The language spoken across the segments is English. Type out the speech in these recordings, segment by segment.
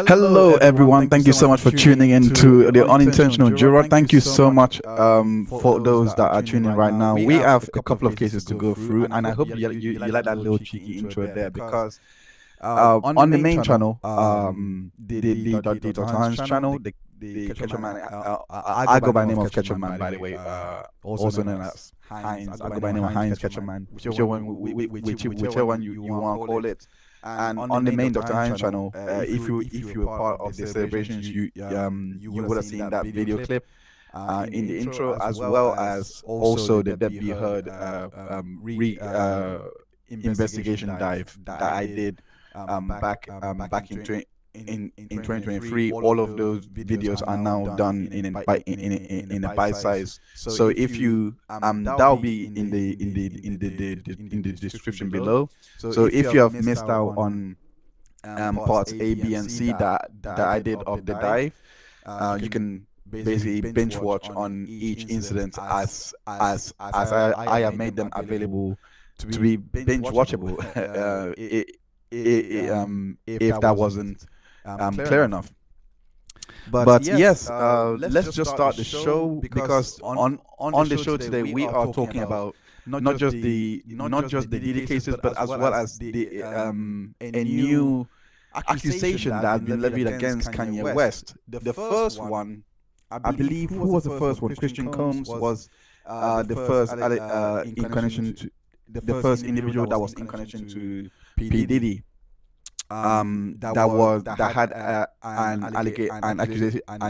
Hello, everyone. Thank you so much for tuning in to the Unintentional Juror. Thank you so much for those that are tuning in right now. We have a couple of cases to go through, and I hope you like that little cheeky intro there because on the main channel, the Dr. Hans channel, the Ketchup Man, I go by the name of Ketchup Man, by the way, also known as Heinz. I go by the name of Heinz Ketchup Man, whichever one you want to call it. And on the main Dr. Heinz channel, if you were part of the celebrations, you would have seen that video clip in the intro, as well as also the Debbie Heard investigation dive that I did back in 2023. All of those videos are now done in a bite size. So if you that'll be in the description below. So if you have missed out on parts A, B, and C that I did of the dive, you can basically binge watch on each incident as I have made them available to be binge watchable. If that wasn't clear enough. But yes, let's just start the show, because on the show today we are talking about not just the Diddy cases, but as well as the a new accusation that has been levied against Kanye West. The first one, I believe, who was the first one? Christian Combs was the first in connection to the first individual that was in connection to P Diddy. That had an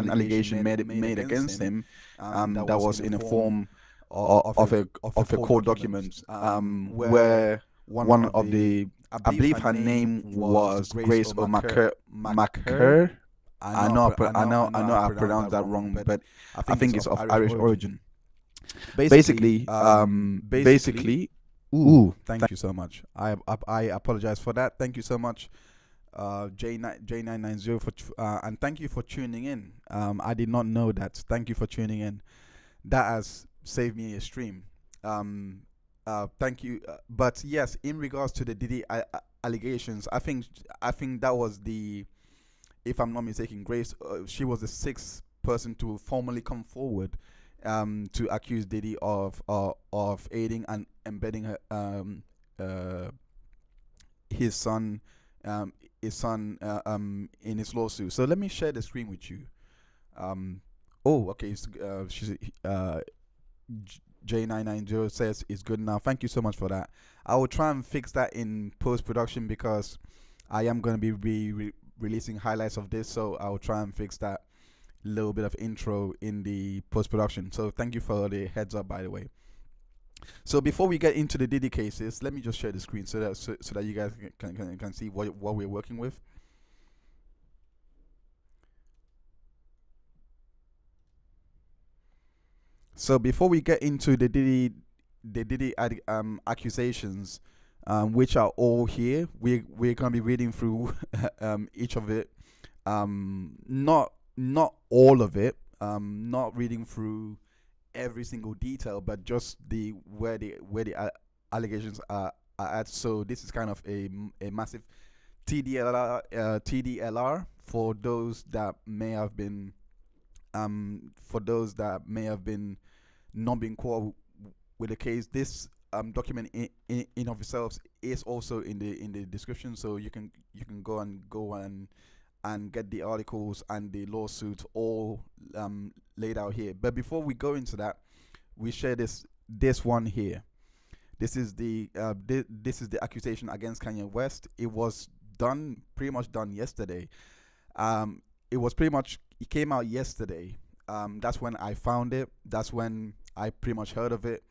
allegation made against him, that was in a form of a court document, where one of the, I believe her name was Grace or Macker. I know I pronounced that wrong, but I think it's of Irish origin. Basically, ooh, thank you so much. I apologize for that. Thank you so much, J990, for and thank you for tuning in. I did not know that. Thank you for tuning in. That has saved me a stream. Thank you. But yes, in regards to the Diddy allegations, I think that was the, if I'm not mistaken, Grace. She was the sixth person to formally come forward to accuse Diddy of aiding and embedding her, his son in his lawsuit. So let me share the screen with you. Oh, okay. She's J990 says it's good now. Thank you so much for that. I will try and fix that in post production, because I am going to be releasing highlights of this. So I will try and fix that little bit of intro in the post production. So thank you for the heads up, by the way. So before we get into the Diddy cases, let me just share the screen so that you guys can see what we're working with. So before we get into the Diddy accusations, which are all here, we're gonna be reading through each of it. Not all of it. Not reading through every single detail, but just where the allegations are at. So this is kind of a massive TDLR for those that may have been not being caught with the case. This document in of itself is also in the description, so you can go and get the articles and the lawsuits all laid out here. But before we go into that, we share this one here. This is the accusation against Kanye West. It was pretty much done yesterday. It came out yesterday. That's when I found it. That's when I pretty much heard of it.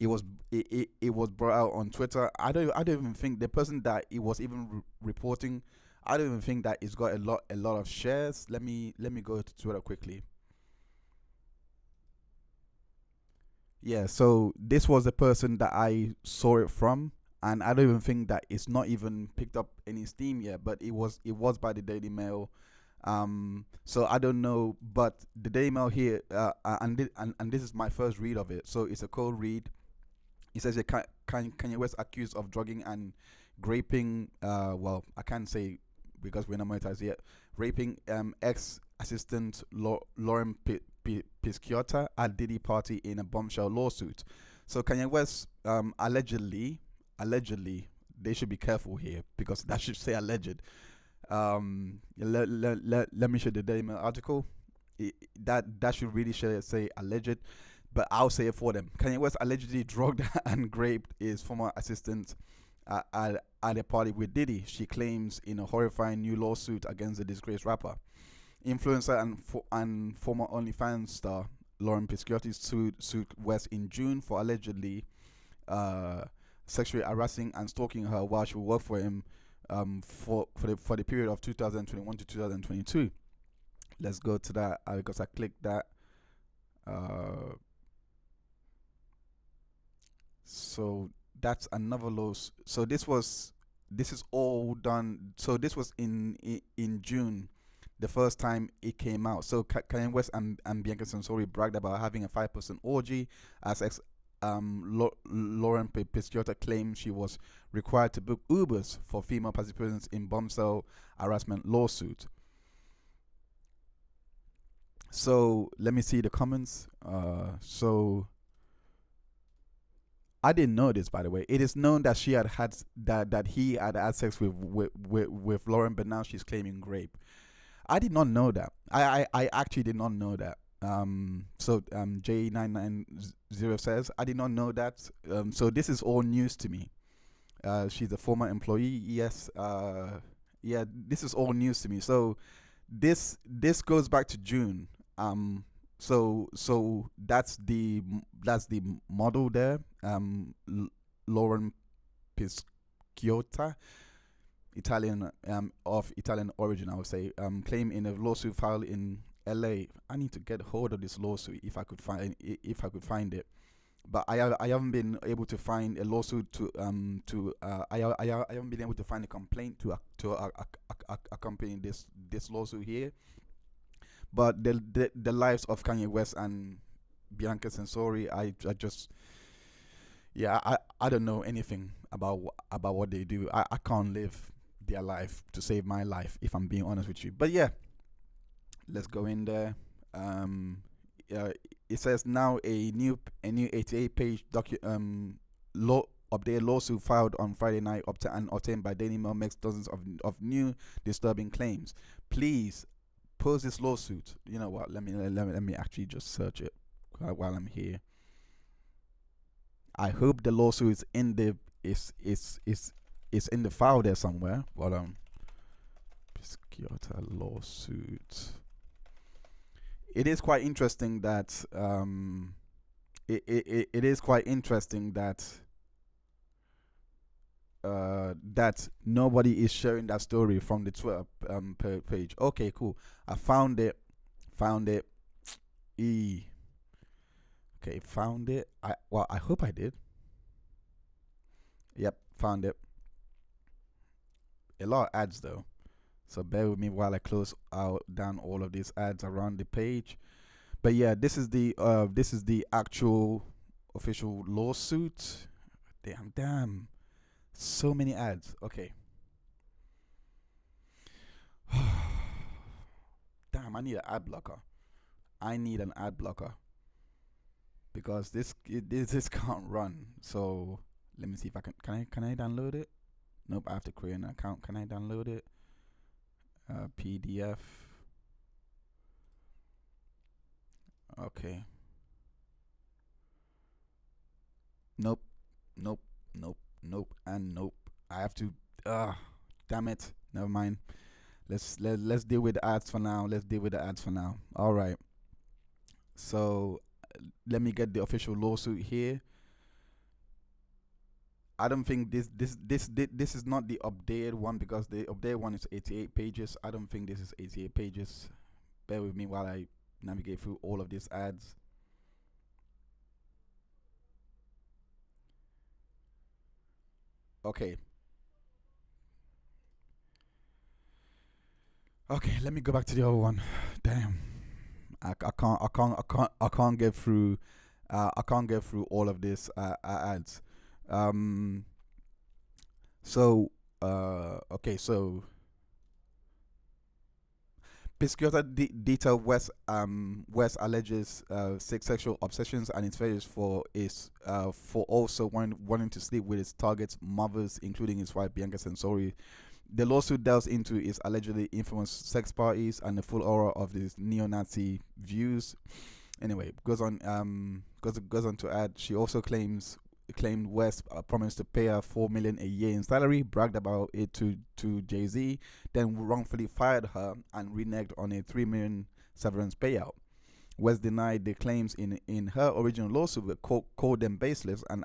It was brought out on Twitter. I don't even think the person that it was even reporting, I don't even think that it's got a lot of shares. Let me go to Twitter quickly. Yeah, so this was the person that I saw it from, and I don't even think that it's not even picked up any steam yet. But it was by the Daily Mail. So I don't know, but the Daily Mail here, and this is my first read of it. So it's a cold read. It says Kanye West accused of drugging and graping. Well, I can't say because we're not monetized yet. Raping ex-assistant Lauren Pisciota at Diddy party in a bombshell lawsuit. So Kanye West, allegedly, they should be careful here because that should say alleged. Let me show the Daily Mail article. That should really say alleged, but I'll say it for them. Kanye West allegedly drugged and raped his former assistant at a party with Diddy, she claims in a horrifying new lawsuit against the disgraced rapper. Influencer and former OnlyFans star Lauren Pisciota sued West in June for allegedly sexually harassing and stalking her while she worked for him for the period of 2021 to 2022. Let's go to that because I clicked that. So that's another loss. So this is all done. So this was in June, the first time it came out. So Kanye West and Bianca Censori bragged about having a 5% orgy as Lauren Pisciota claimed she was required to book Ubers for female participants in bombshell harassment lawsuit. So let me see the comments. So I didn't know this, by the way. It is known that he had had sex with Lauren, but now she's claiming rape. I did not know that. I actually did not know that. So J990 says I did not know that. So this is all news to me. She's a former employee. Yes. Yeah. This is all news to me. So this goes back to June. So that's the model there. Lauren Pisciota, Italian, of Italian origin, I would say, claim in a lawsuit filed in LA. I need to get hold of this lawsuit if I could find it, but I haven't been able to find a lawsuit I haven't been able to find a complaint to accompany this lawsuit here. But the lives of Kanye West and Bianca Censori, I don't know anything about what they do. I can't live their life to save my life, if I'm being honest with you. But yeah, let's go in there. It says now a new 88-page updated lawsuit filed on Friday night and obtained by Daily Mail makes dozens of new disturbing claims. Please post this lawsuit. You know what? Let me actually just search it while I'm here. I hope the lawsuit is in the in the file there somewhere. Hold on. Pisciota lawsuit. It is quite interesting that it is quite interesting that that nobody is sharing that story from the Twitter page. Okay, cool. I found it. Okay, found it. I hope I did. Yep, found it. A lot of ads though, so bear with me while I close out down all of these ads around the page. But yeah, this is the actual official lawsuit. Damn. So many ads. Okay. Damn, I need an ad blocker. Because this can't run. So let me see if I can I download it? Nope, I have to create an account. Can I download it? PDF. Okay. Nope, and nope. I have to. Damn it. Never mind. Let's deal with the ads for now. All right. So let me get the official lawsuit here. I don't think this is not the updated one, because the updated one is 88 pages. I don't think this is 88 pages. Bear with me while I navigate through all of these ads. Okay, let me go back to the other one. Damn, I can't get through all of this ads. Okay, so Pisciota detailed West alleges sexual obsessions and its fetishes for also wanting to sleep with his target's mothers, including his wife Bianca Sensori. The lawsuit delves into his allegedly infamous sex parties and the full aura of his neo-Nazi views. Anyway, goes on to add, she also claimed West promised to pay her $4 million a year in salary, bragged about it to Jay-Z, then wrongfully fired her and reneged on a $3 million severance payout. West denied the claims in her original lawsuit, but called them baseless and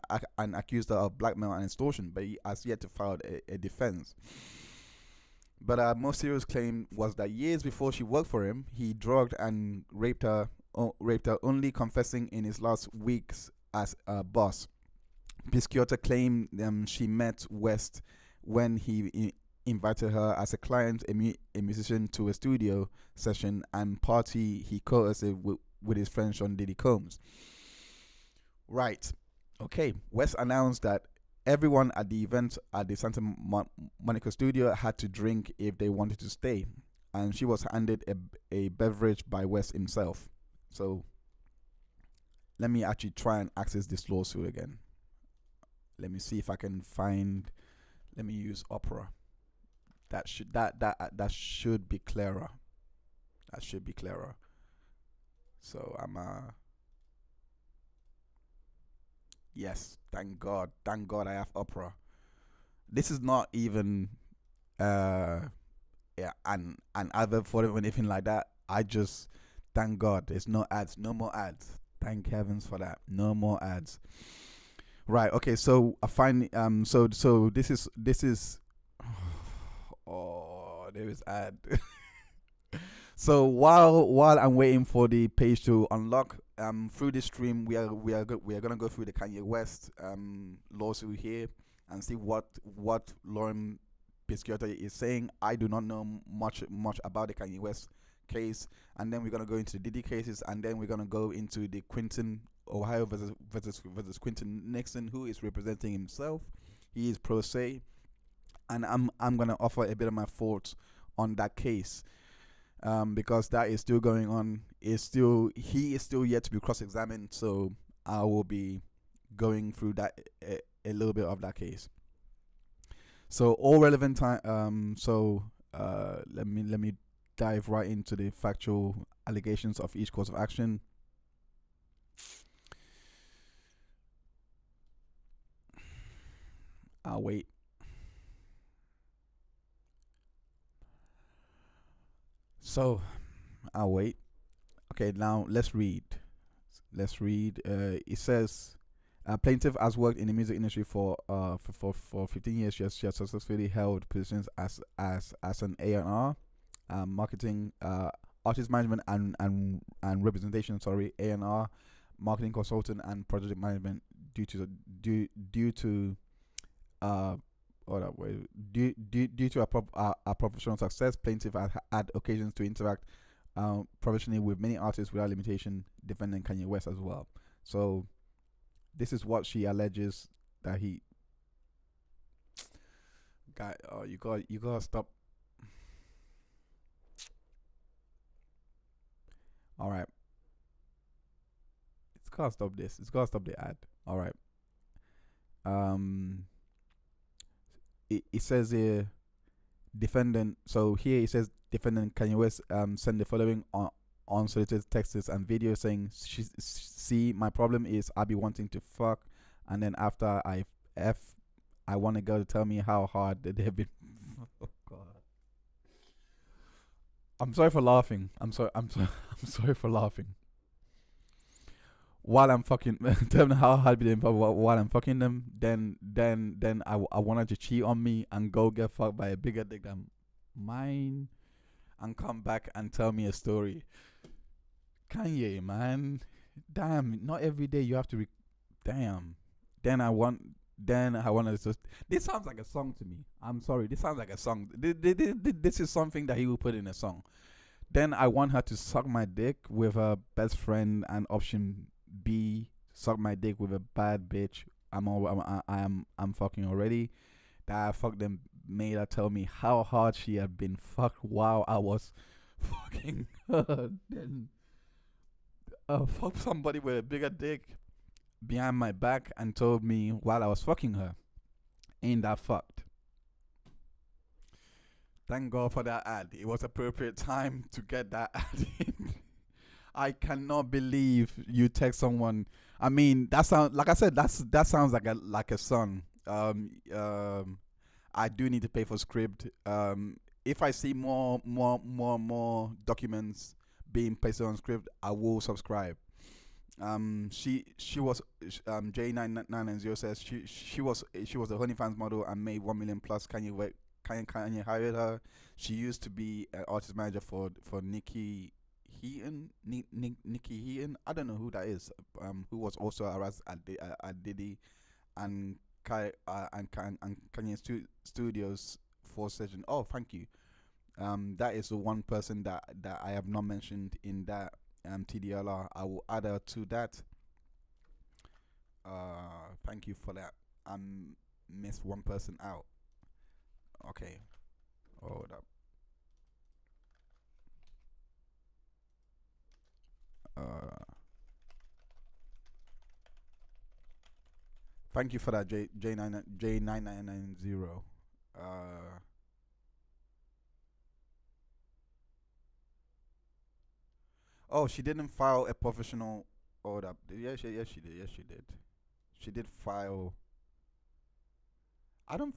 accused her of blackmail and extortion, but he has yet to file a defense. But a more serious claim was that years before she worked for him, he drugged and raped her, only confessing in his last weeks as a boss. Pisciota claimed she met West when he invited her as a client, a musician, to a studio session and party he co-hosted with his friend Sean Diddy Combs. Right. Okay. West announced that everyone at the event at the Santa Monica studio had to drink if they wanted to stay, and she was handed a beverage by West himself. So let me actually try and access this lawsuit again. Let me see if I can find. Let me use Opera. That should be clearer. That should be clearer. So I'm yes, thank God I have Opera. This is not even an advert for it or anything like that. I just thank God there's no ads, no more ads. Thank heavens for that. No more ads. Right. Okay. So I find So this is. Oh, there is ad. So while I'm waiting for the page to unlock, through this stream we are gonna go through the Kanye West lawsuit here and see what Lauren Pisciota is saying. I do not know much about the Kanye West case, and then we're gonna go into the Diddy cases, and then we're gonna go into the Quinton Ohio versus Quinton Nixon, who is representing himself. He is pro se, and I'm gonna offer a bit of my thoughts on that case. Because that is still going on. He is still yet to be cross-examined, so I will be going through that a little bit of that case. So all relevant time. Let me dive right into the factual allegations of each course of action. I'll wait. So, I'll wait. Okay, now let's read. It says, plaintiff has worked in the music industry for 15 years. She has successfully held positions as an A&R, marketing, artist management and representation. Sorry, A&R, marketing consultant and project management. Due to our professional success, plaintiff has had occasions to interact professionally with many artists without limitation, defending Kanye West as well. So this is what she alleges that he. You gotta stop. All right. It's gotta stop this. It's gotta stop the ad. All right. It says here, defendant. So here it says defendant Kanye West sent the following on unsolicited texts and videos saying, "See, my problem is I be wanting to fuck, and then after I want a girl to tell me how hard they've been." Oh God. I'm sorry for laughing. I'm sorry for laughing. While I'm fucking, tell them how hard they been while I'm fucking them. Then I wanted to cheat on me and go get fucked by a bigger dick than mine, and come back and tell me a story. Kanye, man, damn, not every day you have to. Damn. Then I wanted to. This sounds like a song to me. I'm sorry. This sounds like a song. This is something that he will put in a song. Then I want her to suck my dick with her best friend, and option B, suck my dick with a bad bitch I'm fucking already. That I fucked them, made her tell me how hard she had been fucked while I was fucking her than fuck somebody with a bigger dick behind my back and told me while I was fucking her. Ain't that fucked? Thank God for that ad. It was appropriate time to get that ad in. I cannot believe you text someone. I mean, that sounds like I said. That sounds like a son. I do need to pay for script. If I see more documents being pasted on script, I will subscribe. She was J9990 says she was a OnlyFans model and made 1 million plus. Kanye hired her. She used to be an artist manager for Nikki Heaton. Nikki Heaton. I don't know who that is. Who was also harassed at Diddy and Kanye Studios for session. Oh, thank you. That is the one person that I have not mentioned in that TDLR. I will add her to that. Thank you for that. I missed one person out. Okay, hold up. Thank you for that, J9990. Oh, she didn't file a professional. Hold up. Yes, she did. Yes, she did. She did file. I don't.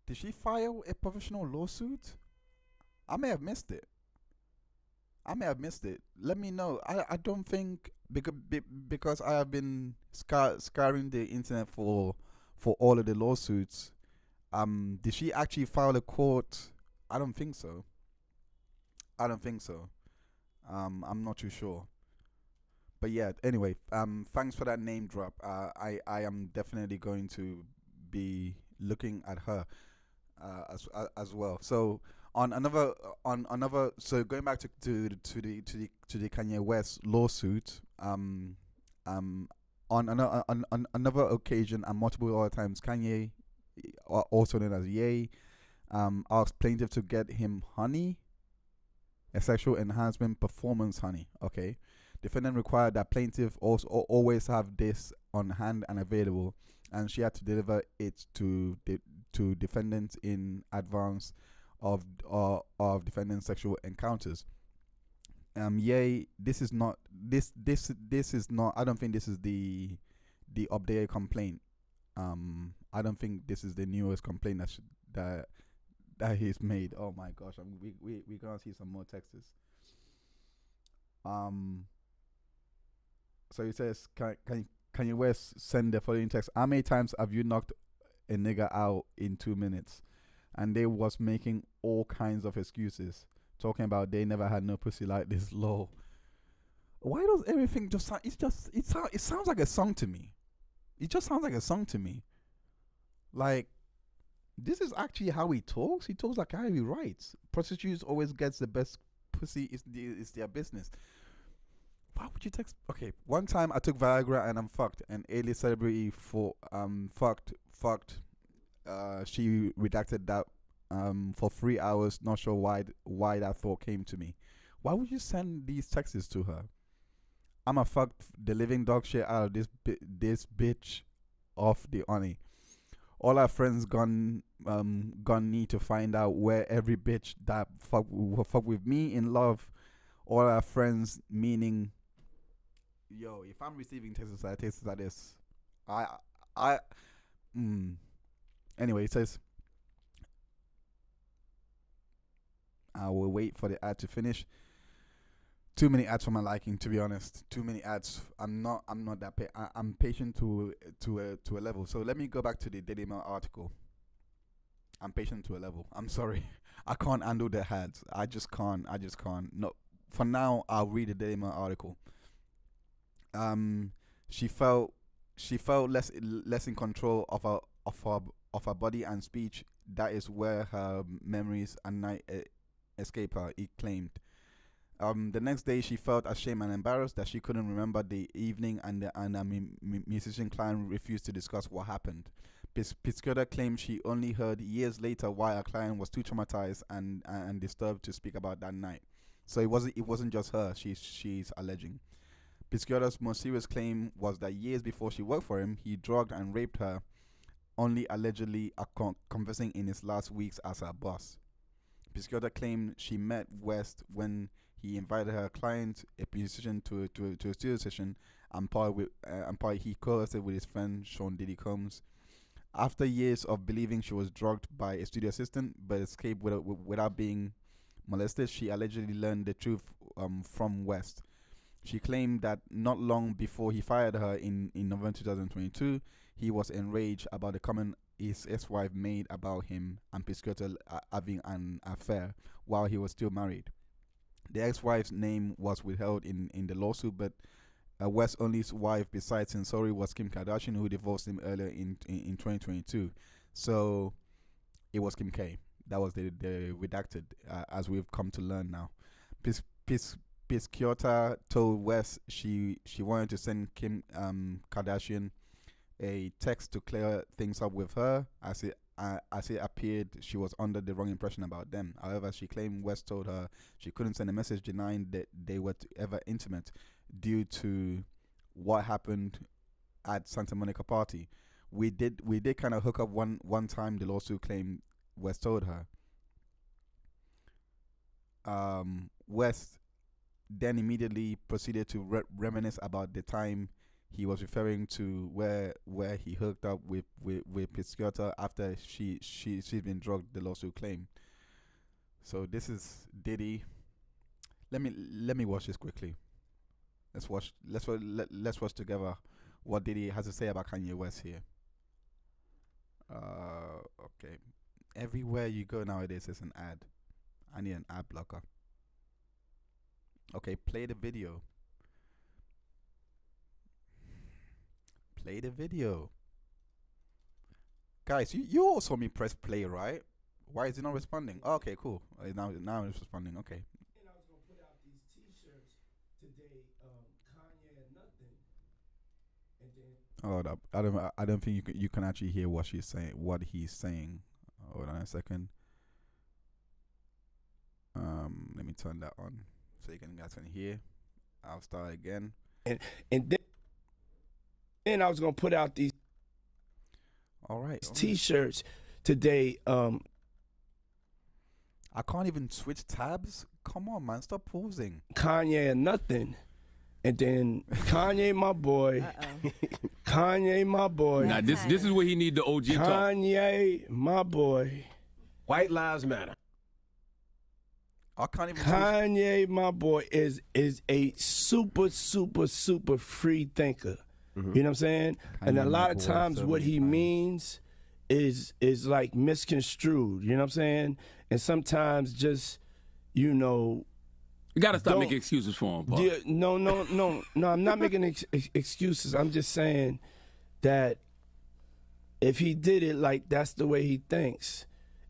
Did she file a professional lawsuit? I may have missed it. I may have missed it. Let me know. I don't think because I have been scouring the internet for all of the lawsuits. Did she actually file a court? I don't think so. I don't think so. I'm not too sure. But yeah, anyway, thanks for that name drop. I am definitely going to be looking at her as well. So so going back to the Kanye West lawsuit, on another occasion and multiple other times, Kanye, also known as Ye, asked plaintiff to get him honey, a sexual enhancement performance honey. Okay, defendant required that plaintiff also always have this on hand and available, and she had to deliver it to defendants in advance of defendant's sexual encounters. Yay, this is not this is not. I don't think this is the updated complaint. I don't think this is the newest complaint that he's made. Oh my gosh, we gonna see some more texts. So he says, can you West send the following text? How many times have you knocked a nigga out in 2 minutes? And they was making all kinds of excuses, talking about they never had no pussy like this low. Why does everything just sound? It sounds like a song to me. It just sounds like a song to me. Like, this is actually how he talks. He talks like how he writes. Prostitutes always gets the best pussy. It's their business. Why would you text? Okay, one time I took Viagra and I'm fucked. An A-list celebrity for fucked. She redacted that for 3 hours. Not sure why that thought came to me. Why would you send these texts to her? I'm a fucked the living dog shit out of this bitch off the honey. All our friends gone need to find out where every bitch that fuck with me in love. All our friends, meaning, yo, if I'm receiving texts like this, I anyway, it says I will wait for the ad to finish. Too many ads for my liking, to be honest. Too many ads. I'm not that I'm patient to a level. So let me go back to the Daily Mail article. I'm patient to a level. I'm sorry. I can't handle the ads. I just can't. No. For now, I'll read the Daily Mail article. She felt less in control of her body and speech. That is where her memories and night escape her. He claimed. The next day, she felt ashamed and embarrassed that she couldn't remember the evening, and a musician client refused to discuss what happened. Piscota claimed she only heard years later why her client was too traumatized and disturbed to speak about that night. So it wasn't just her. She's alleging. Piscota's most serious claim was that years before she worked for him, he drugged and raped her, only allegedly confessing in his last weeks as her boss. Piscota claimed she met West when he invited her client, a musician, to a studio session, and he coerced it with his friend Sean Diddy Combs. After years of believing she was drugged by a studio assistant but escaped without being molested, she allegedly learned the truth from West. She claimed that not long before he fired her in November 2022, he was enraged about the comment his ex-wife made about him and Piscota having an affair while he was still married. The ex-wife's name was withheld in the lawsuit, but West's only wife besides Sensori was Kim Kardashian, who divorced him earlier in 2022. So it was Kim K. That was the redacted, as we've come to learn now. Piscota told West she wanted to send Kim Kardashian a text to clear things up with her, as it appeared she was under the wrong impression about them. However, she claimed West told her she couldn't send a message denying that they were ever intimate due to what happened at Santa Monica party. We did kind of hook up one time, the lawsuit claimed West told her. West then immediately proceeded to reminisce about the time he was referring to where he hooked up with Piscota after she's been drugged, the lawsuit claimed. So this is Diddy. Let me watch this quickly. Let's watch together what Diddy has to say about Kanye West here. Okay. Everywhere you go nowadays is an ad. I need an ad blocker. Okay, play the video. Play the video. Guys, you all saw me press play, right? Why is it not responding? Oh, okay, cool. Now it's responding. Okay. And I was gonna put out these T-shirts today, Kanye and nothing, and then. Hold up. I don't think you can actually hear what he's saying. Hold on a second. Let me turn that on so you guys can hear. I'll start again. And then I was gonna put out these. All right. T-shirts today. I can't even switch tabs. Come on, man. Stop pausing. Kanye and nothing. And then Kanye, my boy. Kanye, my boy. Now this is where he need the OG talk. Kanye, my boy. White lives matter. I can't even. Kanye, my boy, is a super free thinker. Mm-hmm. You know what I'm saying? Kanye, and a lot of times what he means is like misconstrued. You know what I'm saying? And sometimes just, you know. You got to stop making excuses for him, Paul. Yeah, no, I'm not making excuses. I'm just saying that if he did it, like, that's the way he thinks.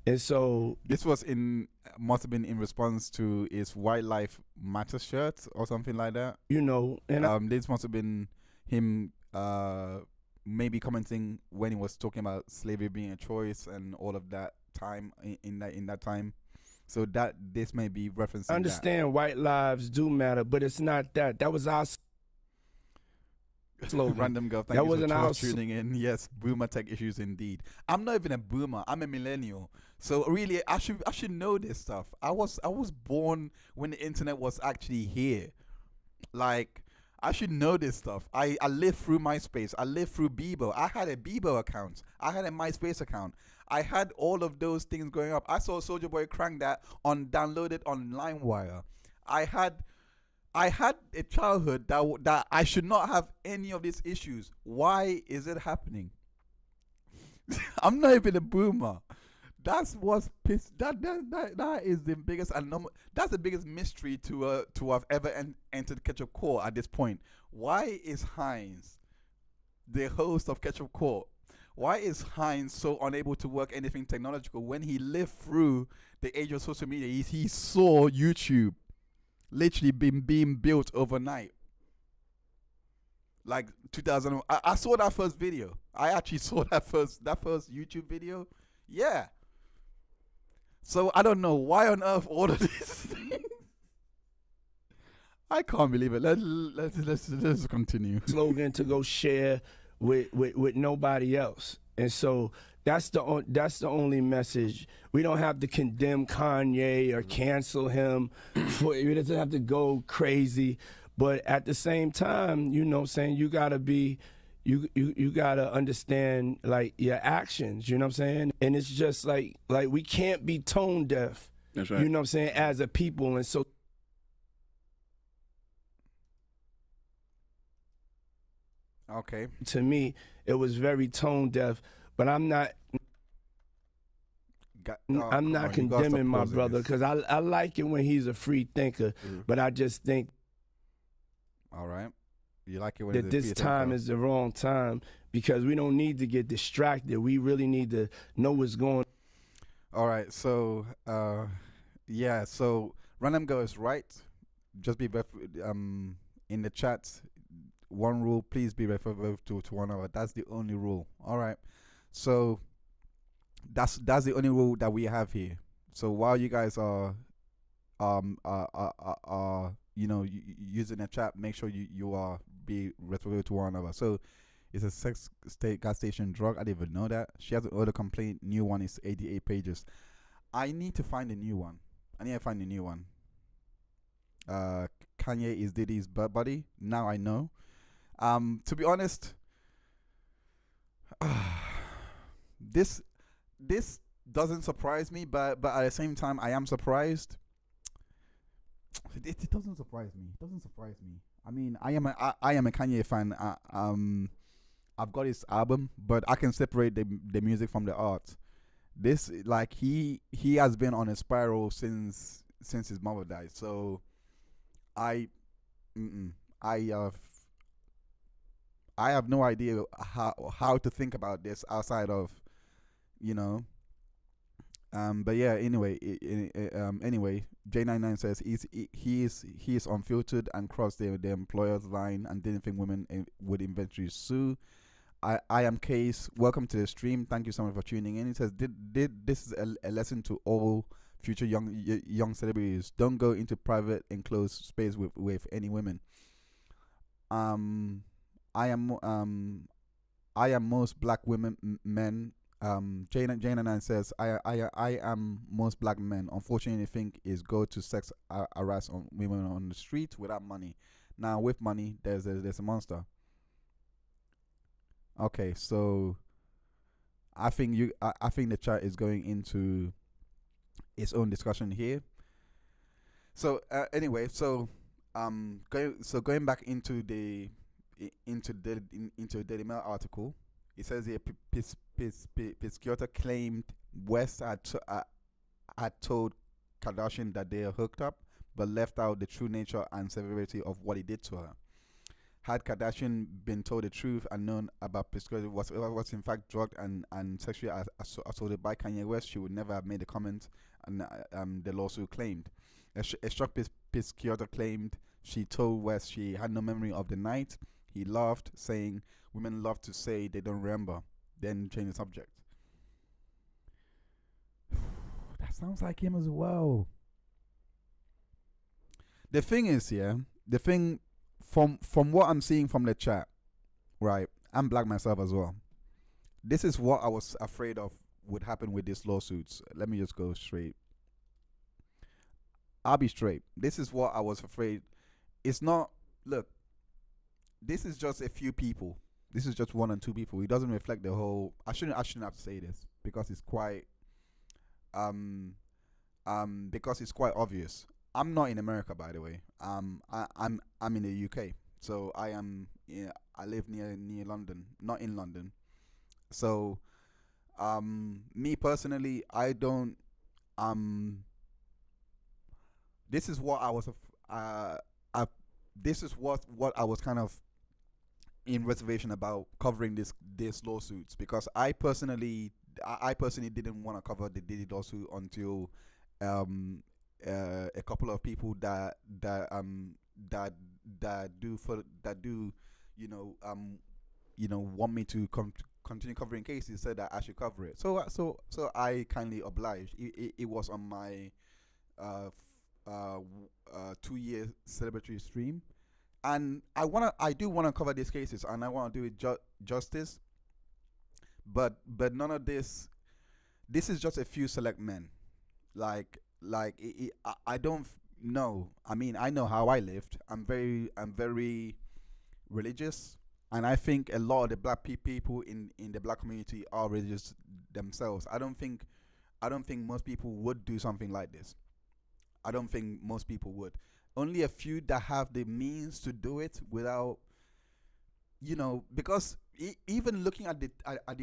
And so this must have been in response to his White Life Matter shirt or something like that. You know, and this must have been him maybe commenting when he was talking about slavery being a choice and all of that time in that time. So that this may be referencing. I understand white lives do matter, but it's not that. That was our slogan. Random girl, thank you for tuning in. Yes, boomer tech issues indeed. I'm not even a boomer. I'm a millennial. So really, I should know this stuff. I was born when the internet was actually here. Like, I should know this stuff. I lived through MySpace. I lived through Bebo. I had a Bebo account. I had a MySpace account. I had all of those things going up. I saw Soulja Boy crank that downloaded on LimeWire. I had a childhood that I should not have any of these issues. Why is it happening? I'm not even a boomer. That's what's pissed. That is the biggest that's the biggest mystery to have ever entered Ketchup Core at this point. Why is Heinz, the host of Ketchup Core, why is Heinz so unable to work anything technological when he lived through the age of social media? He saw YouTube literally being built overnight. like 2000. I saw that first video. I actually saw that first YouTube video. Yeah. So I don't know why on earth all of these things. I can't believe it. Let's continue. Slogan to go share with nobody else. And so that's the only message. We don't have to condemn Kanye or cancel him. It doesn't have to go crazy. But at the same time, you know what I'm saying, you gotta be, you gotta understand like your actions, you know what I'm saying? And it's just like we can't be tone deaf. That's right. You know what I'm saying, as a people. And so Okay. to me, it was very tone deaf. But I'm not I'm not condemning my brother, because I like it when he's a free thinker. But I just think all right. You like it when that this time is the wrong time, because we don't need to get distracted. We really need to know what's going on. All right. So yeah, so Random Girl is right. Just be in the chat, one rule, please be referred to one another. That's the only rule. All right. So that's the only rule that we have here. So while you guys are using the chat, make sure you are be referred to one another. So it's a sex gas station drug. I didn't even know that. She has an order complaint. New one is 88 pages. I need to find a new one. Kanye is Diddy's buddy. Now I know. To be honest, this doesn't surprise me, but at the same time, I am surprised. It doesn't surprise me. I mean, I am a Kanye fan. I've got his album, but I can separate the music from the art. This, like, he has been on a spiral since his mother died. So I have no idea how to think about this outside of, but yeah, anyway, J99 says he is unfiltered and crossed the employer's line and didn't think women would eventually sue. I am Case. Welcome to the stream. Thank you so much for tuning in. He says, did this is a lesson to all future young celebrities. Don't go into private enclosed space with any women. I am most black men. Jane says, I am most black men. Unfortunately, think is go to sex harass on women on the street without money. Now with money, there's a monster. Okay, so I think the chat is going into its own discussion here. So anyway, so going back into the Daily Mail article, it says here Pisciota claimed West had told Kardashian that they are hooked up, but left out the true nature and severity of what he did to her. Had Kardashian been told the truth and known about Pisciota was in fact drugged and sexually assaulted by Kanye West, she would never have made a comment, and the lawsuit claimed. A shocked Pisciota claimed she told West she had no memory of the night. He laughed, saying, "Women love to say they don't remember," then changed the subject. That sounds like him as well. The thing is, from what I'm seeing from the chat, right? I'm black myself as well. This is what I was afraid of would happen with these lawsuits. Let me just go straight. I'll be straight. This is what I was afraid. It's not, look, this is just a few people. This is just 1 or 2 people. It doesn't reflect the whole. I shouldn't have to say this because it's quite obvious. I'm not in America, by the way. I'm in the UK. So I live near London, not in London. So me personally, I don't this is what I was this is what I was kind of in reservation about covering this lawsuits, because I personally didn't want to cover the Diddy lawsuit until a couple of people that do want me to continue covering cases, said that I should cover it. So I kindly obliged. It was on my 2-year celebratory stream, and I do wanna cover these cases, and I wanna do it justice. But none of this. This is just a few select men. I don't know. I mean, I know how I lived. I'm very religious, and I think a lot of the black people in the black community are religious themselves. I don't think most people would do something like this. I don't think most people would. Only a few that have the means to do it without, because even looking at the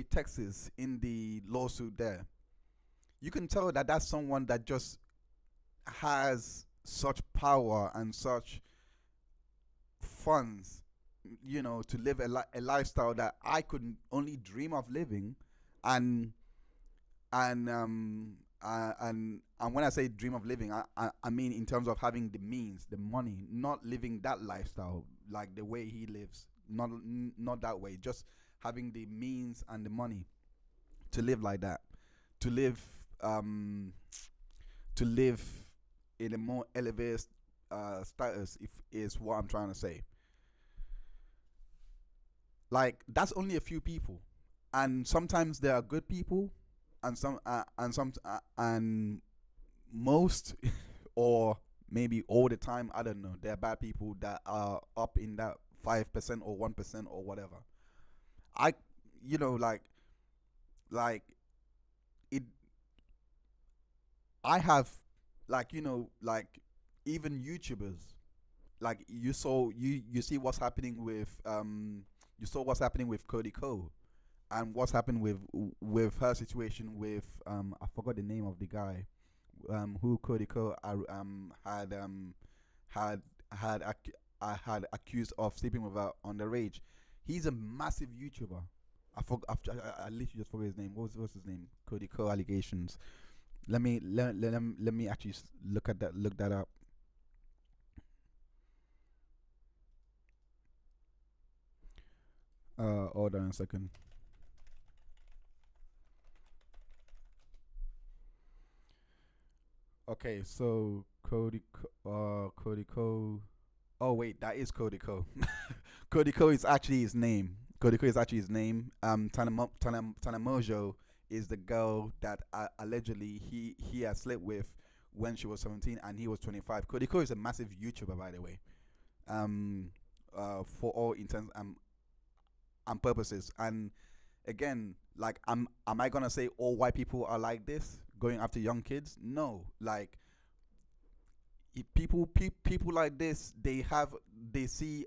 texts in the lawsuit there, you can tell that that's someone that just has such power and such funds, to live a lifestyle that I could only dream of living, and when I say dream of living, I mean in terms of having the means, the money, not living that lifestyle like the way he lives, not that way, just having the means and the money to live like that, to live in a more elevated status, if is what I'm trying to say. Like, that's only a few people, and sometimes there are good people, and most or maybe all the time, I don't know, there are bad people that are up in that 5% or 1% or whatever. I like it. I have, even YouTubers, like you see what's happening with you saw what's happening with Cody Ko, and what's happened with her situation with I forgot the name of the guy who Cody Ko had accused of sleeping with her underage. He's a massive YouTuber. I literally just forgot his name. What's his name? Cody Ko allegations. Let me actually look that up. Hold on a second. Okay, so Cody Ko. Oh wait, that is Cody Ko. Cody Ko is actually his name. Tana Mojo is the girl that allegedly he had slept with when she was 17 and he was 25. Cody Ko is a massive YouTuber, by the way. For all intents and purposes. And again, like, am I gonna say all white people are like this, going after young kids? No. Like, people like this, they see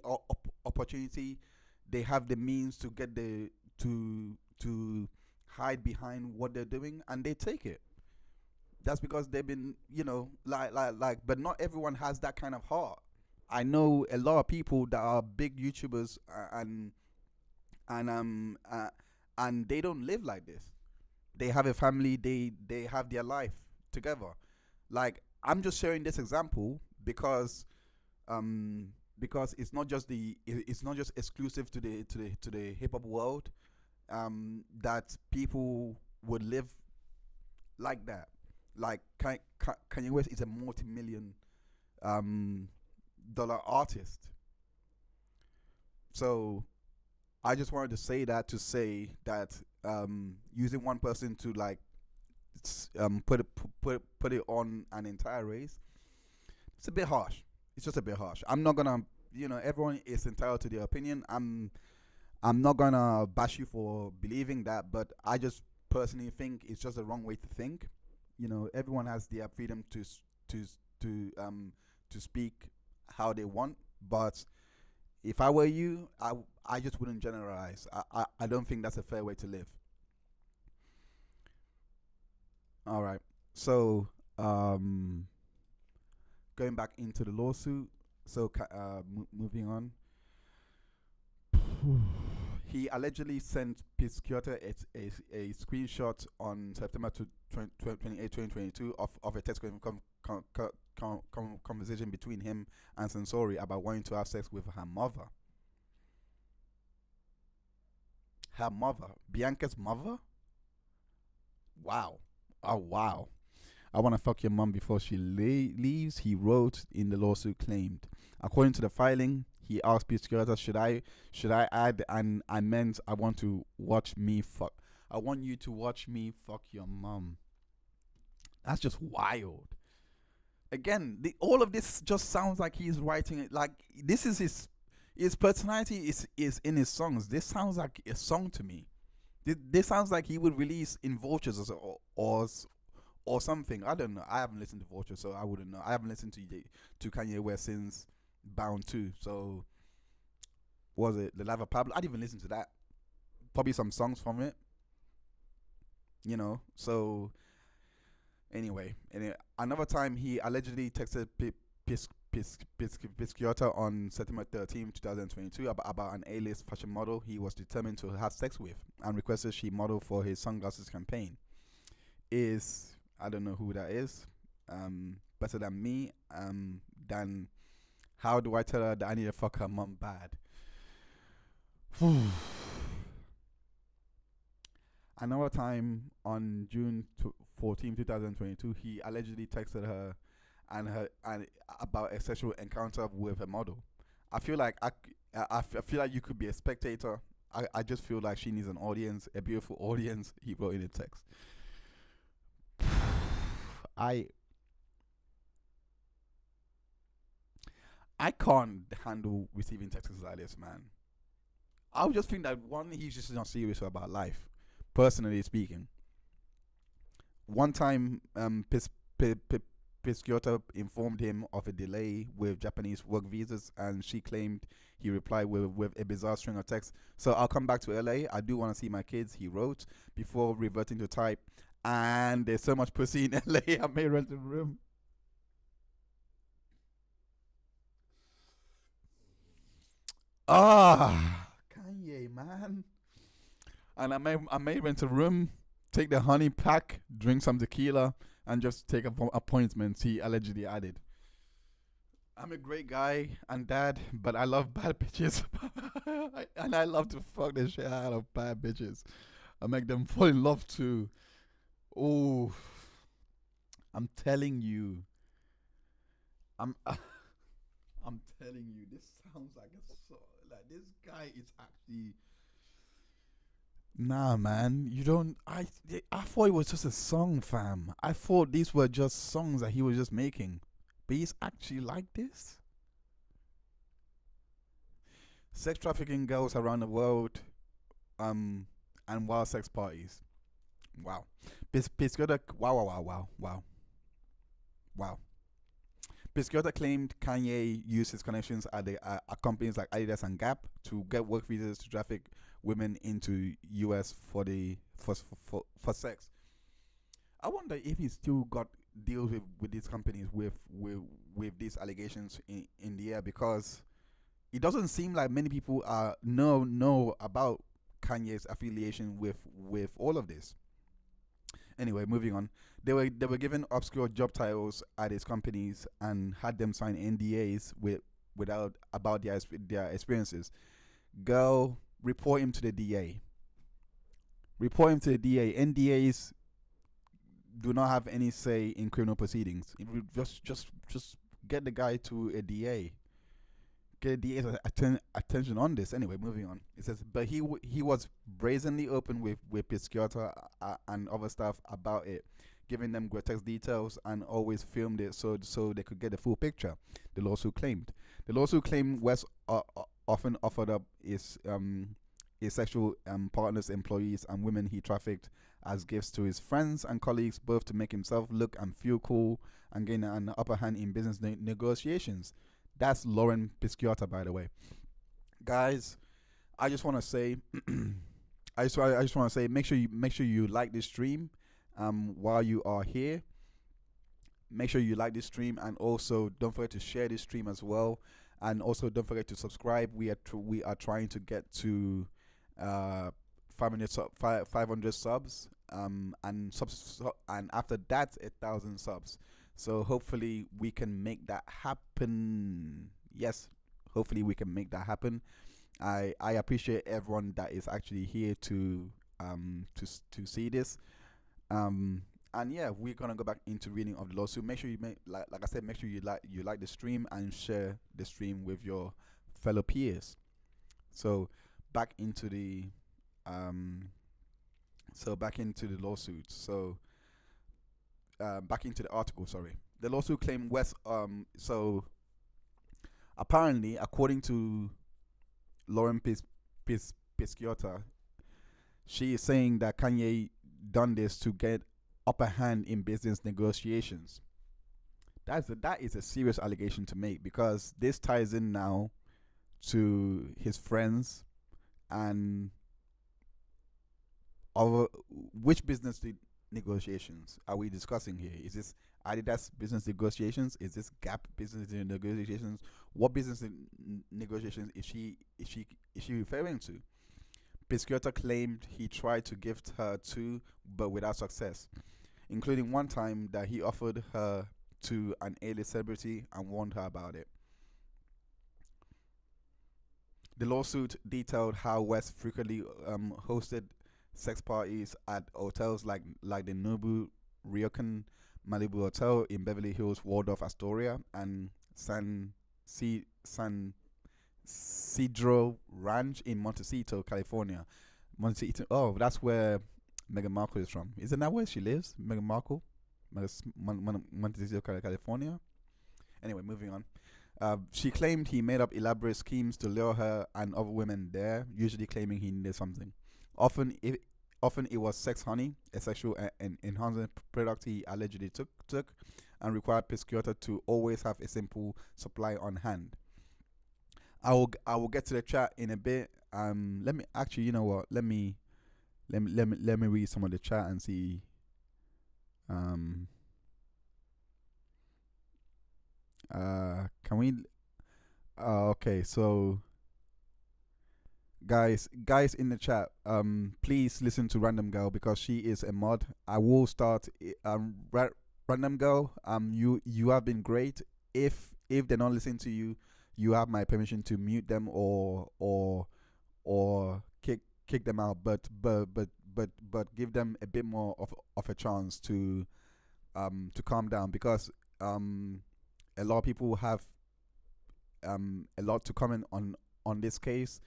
opportunity, they have the means to get to hide behind what they're doing, and they take it. That's because they've been, but not everyone has that kind of heart. I know a lot of people that are big YouTubers, and they don't live like this. They have a family, they have their life together. Like, I'm just sharing this example because it's not just exclusive to the hip hop world, that people would live like that. Like, Kanye West is a multi-million dollar artist. So I just wanted to say that using one person to, like, put it on an entire race, it's a bit harsh. It's just a bit harsh. I'm not gonna, everyone is entitled to their opinion. I'm not gonna bash you for believing that, but I just personally think it's just the wrong way to think. Everyone has their freedom to speak how they want, but if I were you, I just wouldn't generalize. I don't think that's a fair way to live. All right. So, going back into the lawsuit. So, moving on. He allegedly sent Pisciota a screenshot on September 28, 2022 of a text conversation between him and Sensori about wanting to have sex with her mother. Her mother, Bianca's mother. Wow. Oh wow. I want to fuck your mom before she leaves, he wrote in the lawsuit claimed. According to the filing, he asked Pisciata, should I add, and I meant I want to watch me fuck. I want you to watch me fuck your mom. That's just wild. Again, all of this just sounds like he's writing it. Like this is his personality is in his songs. This sounds like a song to me. This sounds like he would release in Vultures or something. I don't know. I haven't listened to Vulture, so I wouldn't know. I haven't listened to Kanye West since Bound 2. So was it The Life of Pablo? I didn't even listen to that. Probably some songs from it. You know. So anyway, another time he allegedly texted Pisciata on September 13, 2022 about an A-list fashion model he was determined to have sex with and requested she model for his sunglasses campaign. I don't know who that is. Better than me. Then how do I tell her that I need to fuck her mom bad? Another time on June 14, 2022, he allegedly texted her and about a sexual encounter with a model. I feel like I feel like you could be a spectator. I just feel like she needs an audience, a beautiful audience. He wrote in a text. I can't handle receiving texts like this, man. I would just think that one, he's just not serious about life, personally speaking. One time, Pisciata informed him of a delay with Japanese work visas, and she claimed he replied with a bizarre string of texts. So I'll come back to LA. I do want to see my kids, he wrote, before reverting to type. And there's so much pussy in LA, I may rent a room. Kanye, man. And I may rent a room, take the honey pack, drink some tequila, and just take appointments, he allegedly added. I'm a great guy and dad, but I love bad bitches. And I love to fuck the shit out of bad bitches. I make them fall in love too. Oh, I'm telling you. I'm telling you, this sounds like like this guy is actually. Nah, man, you don't. I thought it was just a song, fam. I thought these were just songs that he was just making, but he's actually like this. Sex trafficking girls around the world, and wild sex parties. Wow. Pisciata, wow. Pisciata claimed Kanye used his connections at companies like Adidas and Gap to get work visas to traffic women into US for sex. I wonder if he still got deals with these companies with these allegations in the air, because it doesn't seem like many people know about Kanye's affiliation with all of this. Anyway, moving on. They were given obscure job titles at his companies and had them sign NDAs about their experiences. Girl, report him to the DA. Report him to the DA. NDAs do not have any say in criminal proceedings. Just get the guy to a DA. Get DA's attention on this. Anyway, moving on. It says, but he was brazenly open with Pisciata and other staff about it, giving them grotesque details and always filmed it so they could get the full picture. The lawsuit claimed. West often offered up his sexual partners, employees, and women he trafficked as gifts to his friends and colleagues, both to make himself look and feel cool and gain an upper hand in business negotiations. That's Lauren Pisciata, by the way. Guys, I just want to say, I just want to say, make sure you like this stream. While you are here, make sure you like this stream, and also don't forget to share this stream as well. And also don't forget to subscribe. We are trying to get to 500 subs. And after that, 1,000 subs. So hopefully we can make that happen. Yes, hopefully we can make that happen. I appreciate everyone that is actually here to see this. And yeah, we're gonna go back into reading of the lawsuit. Make sure you like I said, make sure you like the stream and share the stream with your fellow peers. So back into the lawsuit. So back into the article. Sorry, the lawsuit claimed West. So apparently, according to Lauren Pisciotta, she is saying that Kanye done this to get upper hand in business negotiations. That is a serious allegation to make, because this ties in now to his friends and our which business negotiations are we discussing here? Is this Adidas business negotiations? Is this Gap business negotiations? What business negotiations is she referring to? Pisciotta claimed he tried to gift her two, but without success, including one time that he offered her to an A-list celebrity and warned her about it. The lawsuit detailed how West frequently hosted sex parties at hotels like the Nobu Ryokan Malibu Hotel in Beverly Hills, Waldorf Astoria, and San Cedro Ranch in Montecito, California. Montecito, oh, that's where Meghan Markle is from. Isn't that where she lives, Meghan Markle? Montecito, California. Anyway, moving on. She claimed he made up elaborate schemes to lure her and other women there, usually claiming he needed something. Often it was sex honey, a sexual and enhancing product he allegedly took and required Pisciotta to always have a simple supply on hand. I will get to the chat in a bit. Let me actually, you know what? Let me read some of the chat and see. Can we? Okay, so guys in the chat, please listen to Random Girl because she is a mod. I will start. Random Girl, you have been great. If they're not listening to you, you have my permission to mute them or kick them out. But give them a bit more of a chance to calm down, because a lot of people have a lot to comment on this case.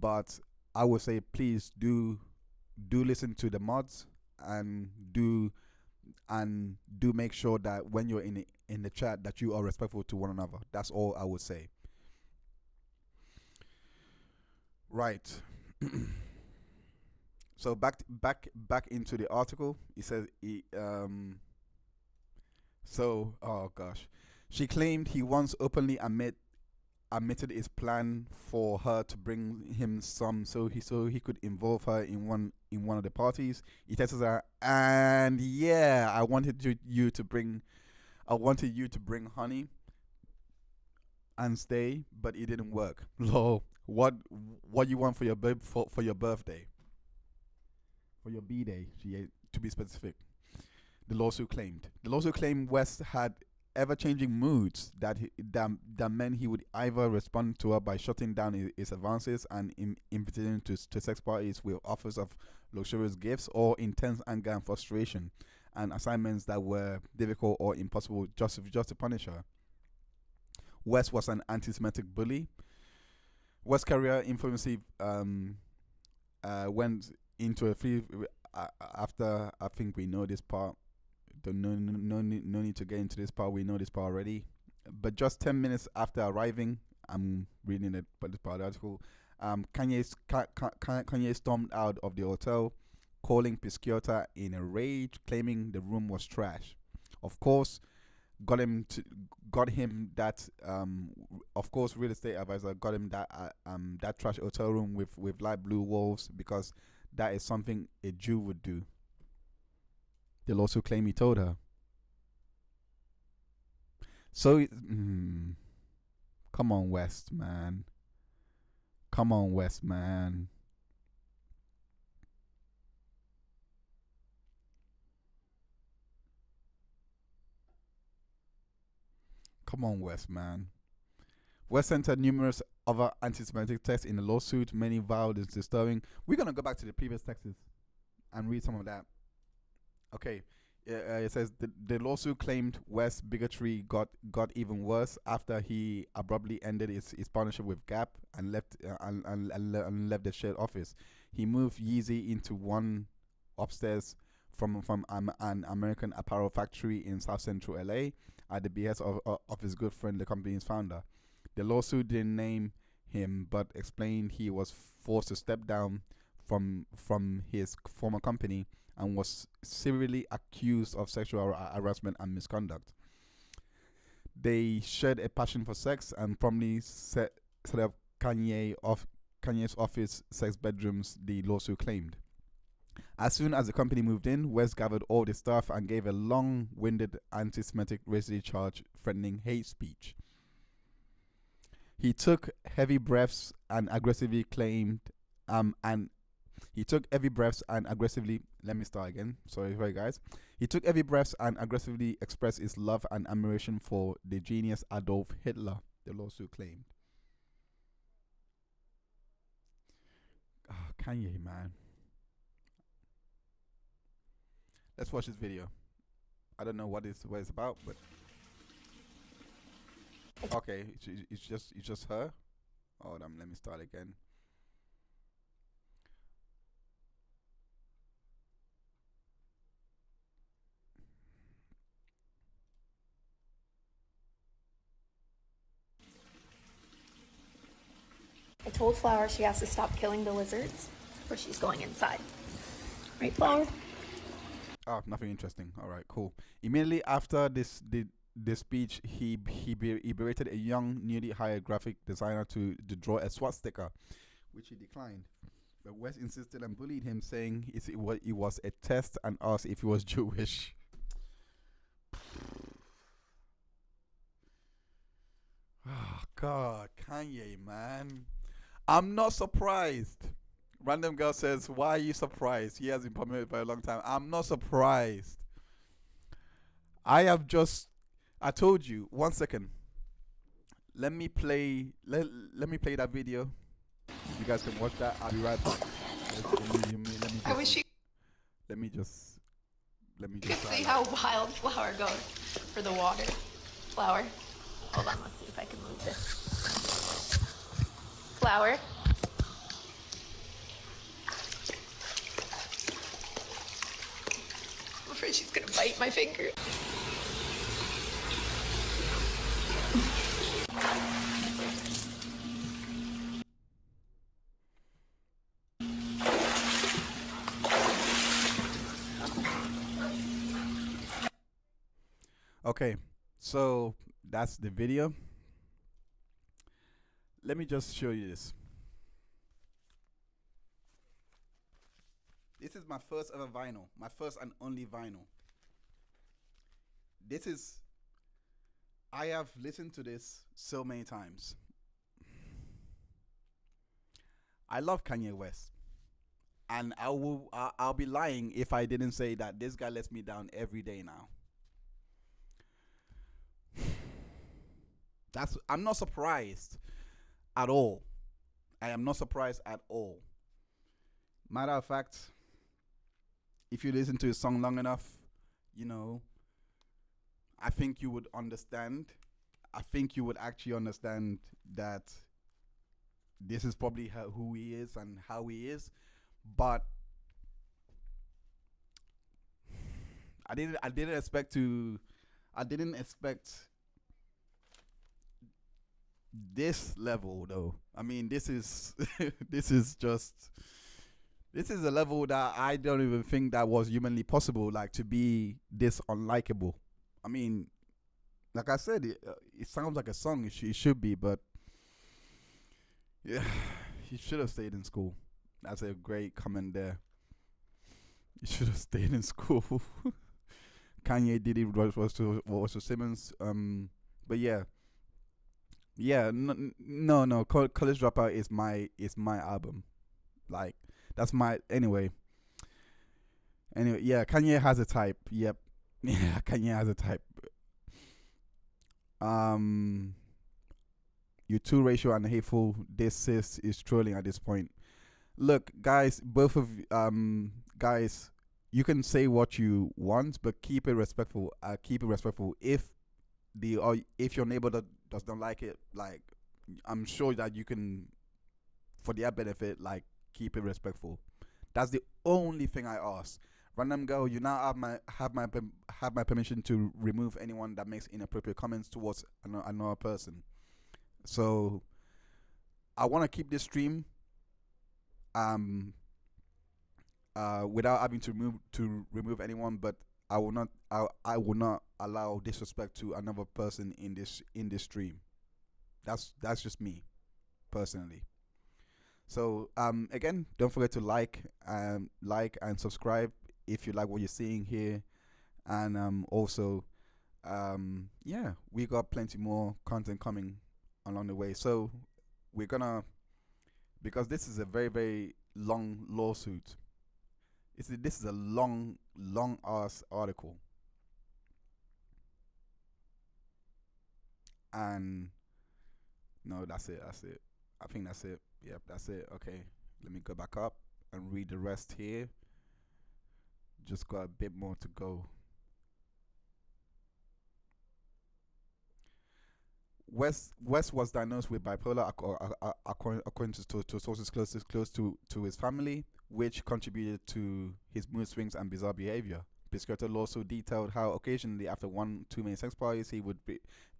But I would say please do listen to the mods and do make sure that when you're in the chat that you are respectful to one another. That's all I would say. Right. So back into the article. It says so, oh gosh, she claimed he once openly admitted his plan for her to bring him some so he could involve her in one of the parties. He texted her, and yeah, I wanted you to bring honey and stay, but it didn't work. Lol. What you want for your birthday? For your B-day, to be specific. The lawsuit claimed West had ever-changing moods that meant he would either respond to her by shutting down his advances and inviting to sex parties with offers of luxurious gifts, or intense anger and frustration, and assignments that were difficult or impossible just to punish her. West was an antisemitic bully. West's career infamously went into a free after, I think we know this part. No need to get into this part. We know this part already. But just 10 minutes after arriving, I'm reading it, but this part of the article. Kanye stormed out of the hotel, calling Pisciotta in a rage, claiming the room was trash. Of course, got him that. Of course, real estate advisor got him that trash hotel room with light blue walls, because that is something a Jew would do. They'll also claim he told her. So, come on, West, man. Come on, West, man. Come on, West, man. West centered numerous other anti-Semitic texts in the lawsuit. Many vowed it's disturbing. We're gonna go back to the previous texts and read some of that. Okay. It says the lawsuit claimed West's bigotry got even worse after he abruptly ended his partnership with Gap and left left the shared office. He moved Yeezy into one upstairs from an American apparel factory in South Central LA at the behest of his good friend, the company's founder. The lawsuit didn't name him, but explained he was forced to step down from his former company and was severely accused of sexual harassment and misconduct. They shared a passion for sex and promptly set up Kanye's office sex bedrooms, the lawsuit claimed. As soon as the company moved in, West gathered all the stuff and gave a long-winded anti-Semitic racially charged threatening hate speech. He took heavy breaths and aggressively claimed He took heavy breaths and aggressively expressed his love and admiration for the genius Adolf Hitler, the lawsuit claimed. Oh, Kanye, man. Let's watch this video. I don't know what it's about, but okay, it's just her. Hold on, let me start again. I told Flower she has to stop killing the lizards or she's going inside. Right, Flower? Oh, nothing interesting. All right, cool. Immediately after this speech, he berated a young, newly hired graphic designer to draw a swastika, which he declined. But West insisted and bullied him, saying it was a test and asked if he was Jewish. Oh, God, Kanye, man. I'm not surprised. Random girl says, why are you surprised? He has been promoted for a long time. I'm not surprised. I told you. 1 second. Let me play that video. You guys can watch that. I'll be right back. Let me just See how wild Flower goes for the water. Flower. Hold on, let's see if I can move this. Flower. I'm afraid she's gonna bite my finger. Okay, so that's the video. Let me just show you this. This is my first ever vinyl, my first and only vinyl. I have listened to this so many times. I love Kanye West. And I'll be lying if I didn't say that this guy lets me down every day now. I'm not surprised at all. I am not surprised at all. Matter of fact, if you listen to his song long enough, I think you would understand. I think you would actually understand that this is probably who he is and how he is. But I didn't expect this level though. I mean, this is this is a level that I don't even think that was humanly possible, like to be this unlikable. I mean, like I said, it sounds like a song. It should be, but yeah, he should have stayed in school. That's a great comment there. He should have stayed in school. Kanye Diddy was to Simmons. But yeah, no. College Dropout is my album. Like that's my anyway. Yeah, Kanye has a type. Yep. Yeah, Kanye has a type. you're too racial and hateful. This sis is trolling at this point. Look, guys, both of guys, you can say what you want, but keep it respectful. Keep it respectful. If your neighbor does not like it, like, I'm sure that you can, for their benefit, like, keep it respectful. That's the only thing I ask. Random girl, you now have my permission to remove anyone that makes inappropriate comments towards another person. So I want to keep this stream without having to remove anyone, but I will not allow disrespect to another person in this stream. That's just me personally. So again, don't forget to like and subscribe if you like what you're seeing here, and also yeah, we got plenty more content coming along the way. So we're gonna, because this is a very, very long lawsuit. This is a long ass article, and no, that's it. I think that's it. Yep, that's it. Okay, let me go back up and read the rest here. Just got a bit more to go. West was diagnosed with bipolar according to sources close to his family, which contributed to his mood swings and bizarre behavior. Piscotto also detailed how occasionally, after too many sex parties, he would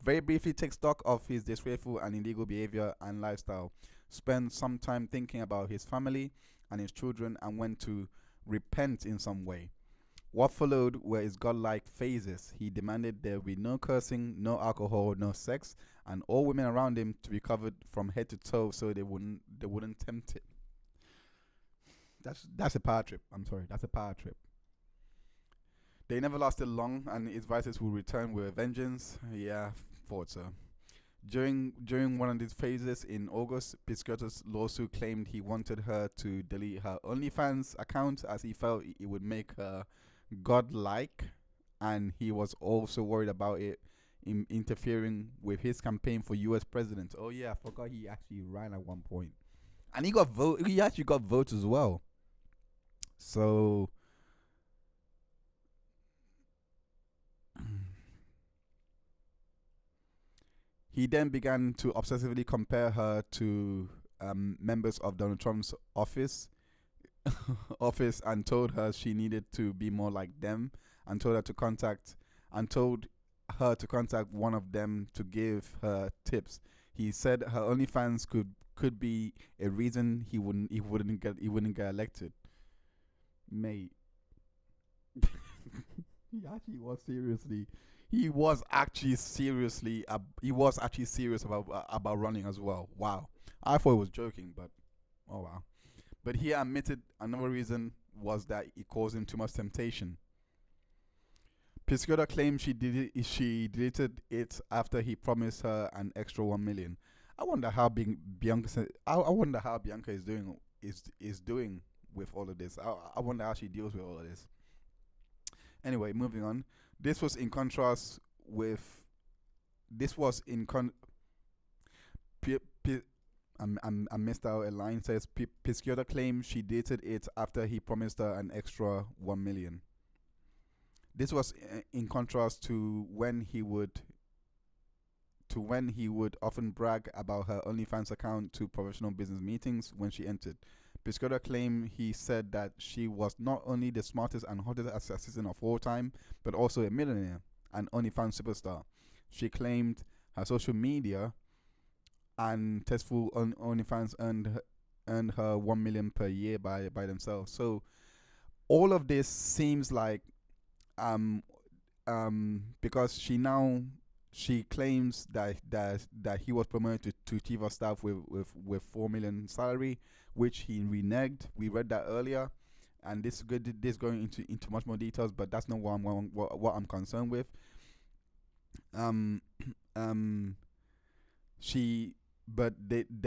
very briefly take stock of his disgraceful and illegal behavior and lifestyle, spend some time thinking about his family and his children, and went to repent in some way. What followed were his godlike phases. He demanded there be no cursing, no alcohol, no sex, and all women around him to be covered from head to toe so they wouldn't tempt it. That's a power trip. I'm sorry, that's a power trip. They never lasted long, and his vices would return with a vengeance. Yeah, thought so. During one of these phases in August, Piscotto's lawsuit claimed he wanted her to delete her OnlyFans account as he felt it would make her godlike, and he was also worried about it interfering with his campaign for U.S. president. Oh yeah, I forgot he actually ran at one point, and he actually got votes as well. So he then began to obsessively compare her to members of Donald Trump's office and told her she needed to be more like them, and told her to contact one of them to give her tips. He said her OnlyFans could be a reason he wouldn't get elected. Mate. He was actually serious about running as well. Wow. I thought he was joking, but oh wow. But he admitted another reason was that it caused him too much temptation. Piscotto claimed she deleted it after he promised her an extra $1 million. I wonder how Bianca is doing with all of this. I wonder how she deals with all of this. Anyway, moving on. This was in contrast with. I missed out a line. Says Piscotto claimed she dated it after he promised her an extra $1 million. This was in contrast to when he would often brag about her OnlyFans account to professional business meetings when she entered. Piscotto claimed he said that she was not only the smartest and hottest assistant of all time, but also a millionaire and OnlyFans superstar. She claimed her social media and tasteful OnlyFans earned her $1 million per year by themselves. So all of this seems like because she claims that he was promoted to chief of staff with $4 million salary, which he reneged. We read that earlier, and this going into much more details, but that's not what I'm concerned with. There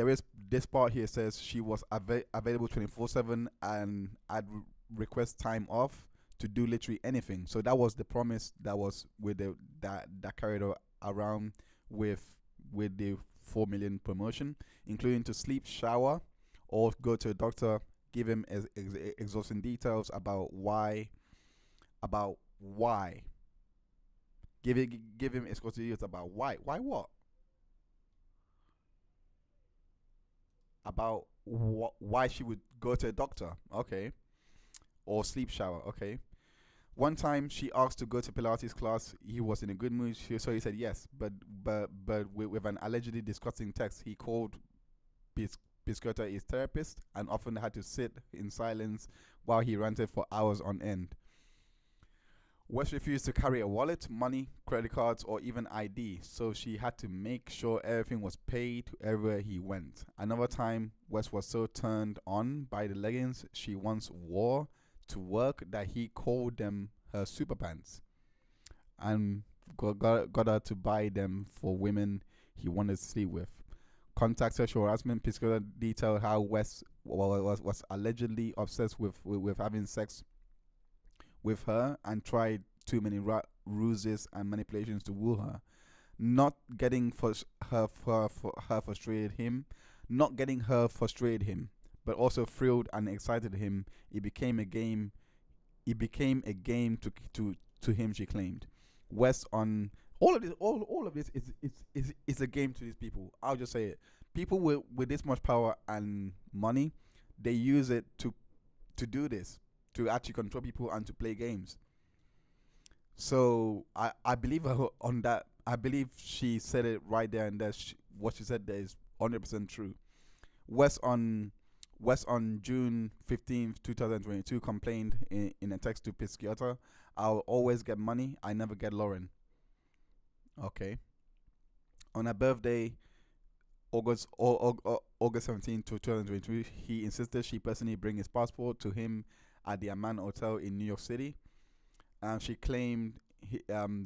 is this part here says she was available 24/7 and I'd request time off to do literally anything. So that was the promise that was with that carried around with the 4 million promotion, including to sleep, shower, or go to a doctor, give him exhausting details about why. Give him exhausting details about why. Why what? About why she would go to a doctor, okay, or sleep, shower, okay. One time she asked to go to Pilates class. He was in a good mood, so he said yes. But with an allegedly disgusting text, he called Piscota his therapist and often had to sit in silence while he ranted for hours on end. West refused to carry a wallet, money, credit cards, or even ID, so she had to make sure everything was paid everywhere he went. Another time, West was so turned on by the leggings she once wore to work that he called them her super pants and got her to buy them for women he wanted to sleep with. Contact sexual harassment. Piscota detailed how West was allegedly obsessed with having sex with her and tried too many ruses and manipulations to woo her. Not getting her frustrated him, but also thrilled and excited him. It became a game. It became a game to him, she claimed. West on all of this is a game to these people. I'll just say it. People with this much power and money, they use it to do this, to actually control people and to play games. So I believe her on that. I believe she said it right there and there. What she said there is 100% true. West on June 15th, 2022 complained in a text to Piscota, "I'll always get money. I never get Lauren." Okay. On her birthday, August 17th, 2022, he insisted she personally bring his passport to him at the Amman Hotel in New York City. She claimed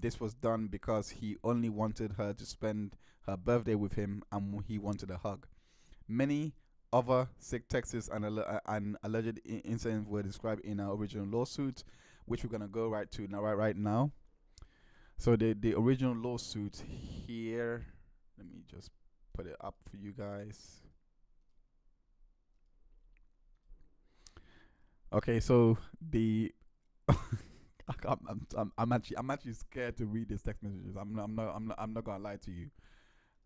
this was done because he only wanted her to spend her birthday with him and he wanted a hug. Many other sick texts and alleged incidents were described in our original lawsuit, which we're gonna go right now. So the original lawsuit here, let me just put it up for you guys. Okay, so the I'm actually scared to read these text messages. I'm not gonna lie to you.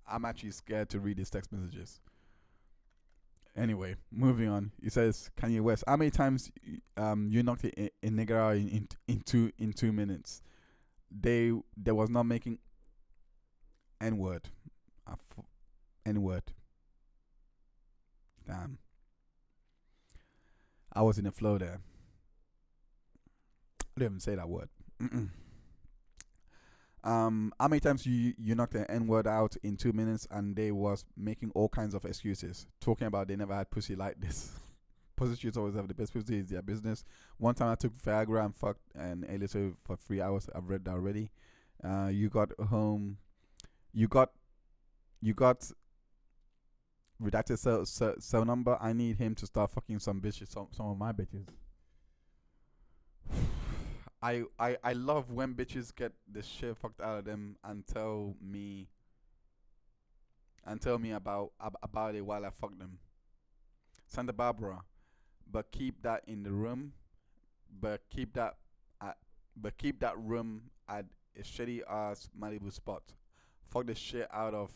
I'm actually scared to read these text messages. Anyway, moving on. He says, Kanye West, how many times you knocked a nigga out in 2 minutes? There was not making N-word. N-word. Damn. I was in the flow there. I didn't even say that word. How many times you knocked an N-word out in 2 minutes and they was making all kinds of excuses, talking about they never had pussy like this. Prostitutes always have the best pussy, is their business. One time I took Viagra and fucked an alien for 3 hours. I've read that already. You got home. You got redacted cell number. I need him to start fucking some bitches, some of my bitches. I love when bitches get the shit fucked out of them and tell me about it while I fuck them. Santa Barbara, but keep that in the room. But keep that room at a shitty ass Malibu spot. Fuck the shit out of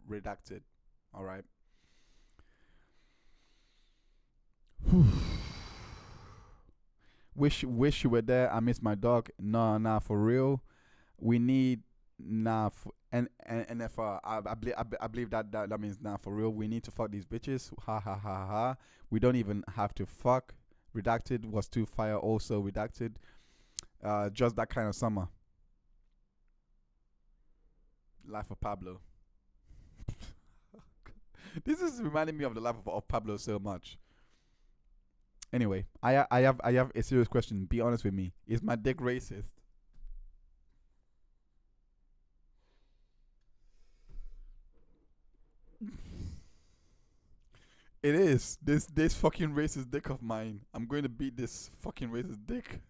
redacted. All right. Wish you were there. I miss my dog. Nah, for real. We need NFR. I believe that means nah, for real. We need to fuck these bitches. Ha ha ha ha. We don't even have to fuck. Redacted was too fire. Also redacted. Just that kind of summer. Life of Pablo. This is reminding me of the life of Pablo so much. Anyway, I have a serious question. Be honest with me. Is my dick racist? It is. This fucking racist dick of mine. I'm going to beat this fucking racist dick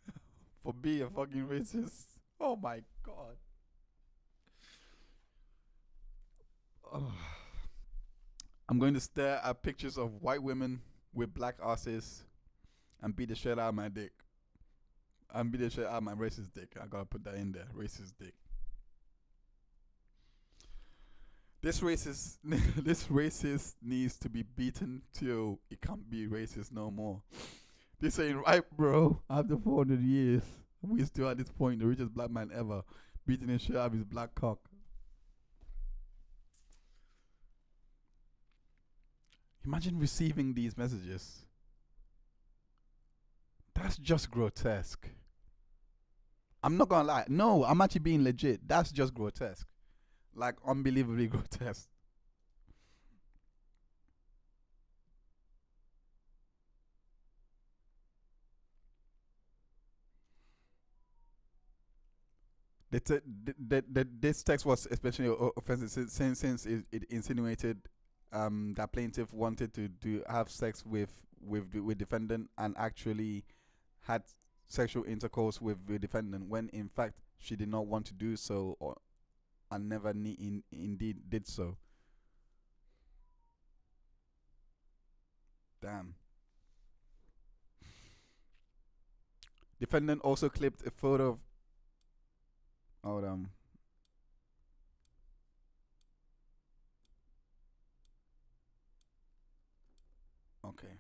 for being a fucking racist. Oh my god. I'm going to stare at pictures of white women with black asses and beat the shit out of my dick. And beat the shit out of my racist dick. I gotta put that in there. Racist dick. This racist this racist needs to be beaten till it can't be racist no more. This ain't right, bro. After 400 years, we still at this point, the richest black man ever, beating the shit out of his black cock. Imagine receiving these messages. That's just grotesque. I'm not gonna lie. No, I'm actually being legit. That's just grotesque. Like, unbelievably grotesque. This text was especially offensive since it insinuated that plaintiff wanted to have sex with defendant and actually had sexual intercourse with the defendant when in fact she did not want to do so and never indeed did so. Damn. Defendant also clipped a photo of. Hold on. Okay,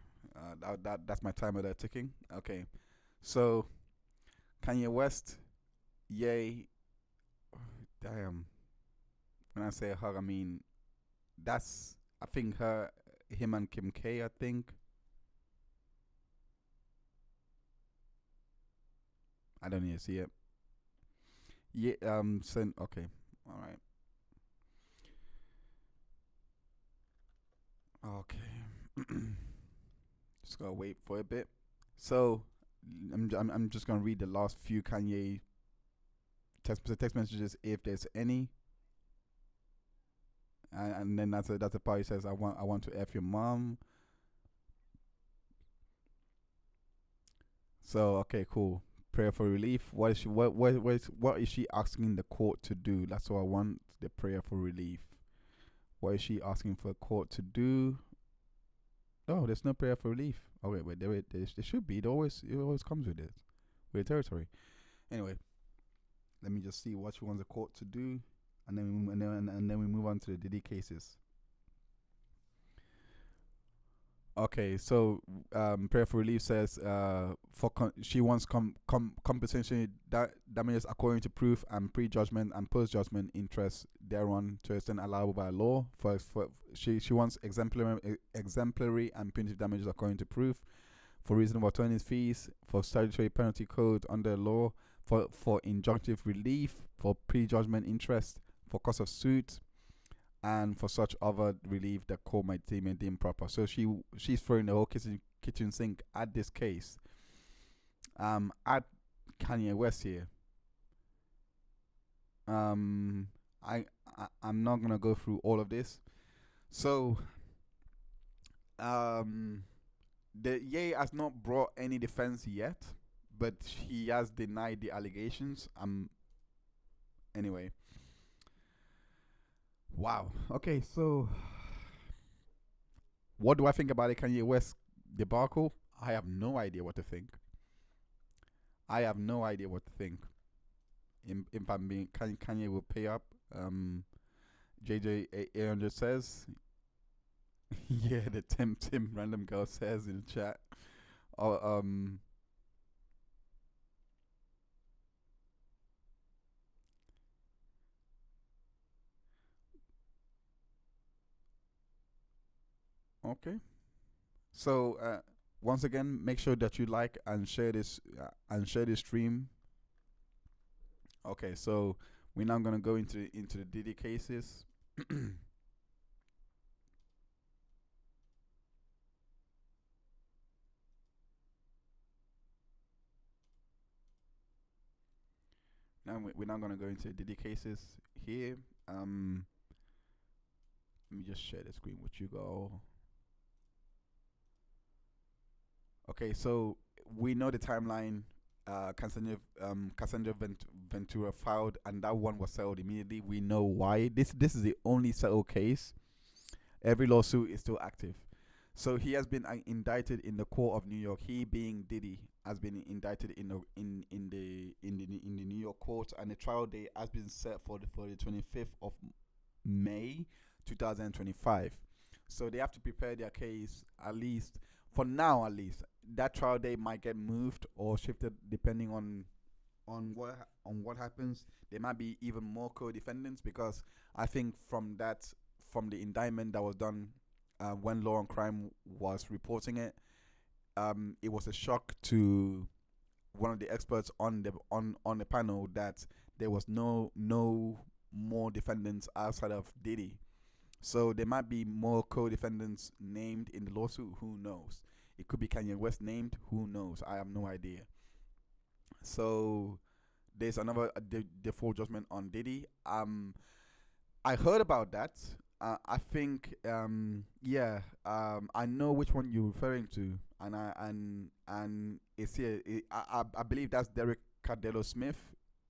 that's my timer there ticking. Okay, so Kanye West, yay. Damn. When I say her, I mean that's I think him and Kim K. I think. I don't need to see it. Yeah. Send. Okay. All right. Okay. Just gotta wait for a bit. So I'm just gonna read the last few Kanye text messages if there's any. And then that's a part he says I want to F your mom. So okay, cool. Prayer for relief. What is she asking the court to do? That's what I want. The prayer for relief. What is she asking for court to do? Oh, there's no prayer for relief. Oh wait, there should be. It always comes with it, with the territory. Anyway, let me just see what she wants the court to do, and then we move on to the Diddy cases. Okay, so prayer for relief says she wants compensation damages according to proof and pre-judgment and post-judgment interest thereon to extent allowable by law. She wants exemplary and punitive damages according to proof, for reasonable attorney's fees, for statutory penalty code under law, for injunctive relief, for pre-judgment interest, for cost of suit, and for such other relief that court might deem improper. So she's throwing the whole kitchen sink at this case, at Kanye West here. I'm not gonna go through all of this. So the Ye has not brought any defense yet, but he has denied the allegations. Anyway. Wow. Okay, so what do I think about the Kanye West debacle? I have no idea what to think. If I'm being Kanye will pay up. JJ 800 says, yeah, the Tim random girl says in the chat. Okay. So once again, make sure that you like and share this stream. Okay, so we're now gonna go into the Diddy cases. Now we're now gonna go into Diddy cases here. Let me just share the screen with you go. Okay, so we know the timeline. Cassandra Ventura filed, and that one was settled immediately. We know why. This is the only settled case. Every lawsuit is still active. So he has been indicted in the court of New York. He, being Diddy, has been indicted in the New York court, and the trial date has been set for the 25th of May 2025. So they have to prepare their case, at least for now. At least that trial date might get moved or shifted depending on what happens. There might be even more co-defendants, because I think from the indictment that was done when Law and Crime was reporting it, it was a shock to one of the experts on the panel that there was no more defendants outside of Diddy. So there might be more co-defendants named in the lawsuit. Who knows? It could be Kanye West named. Who knows? I have no idea. So there's another default judgment on Diddy. I heard about that. I think I know which one you're referring to, and it's here. I believe that's Derek Cardello Smith.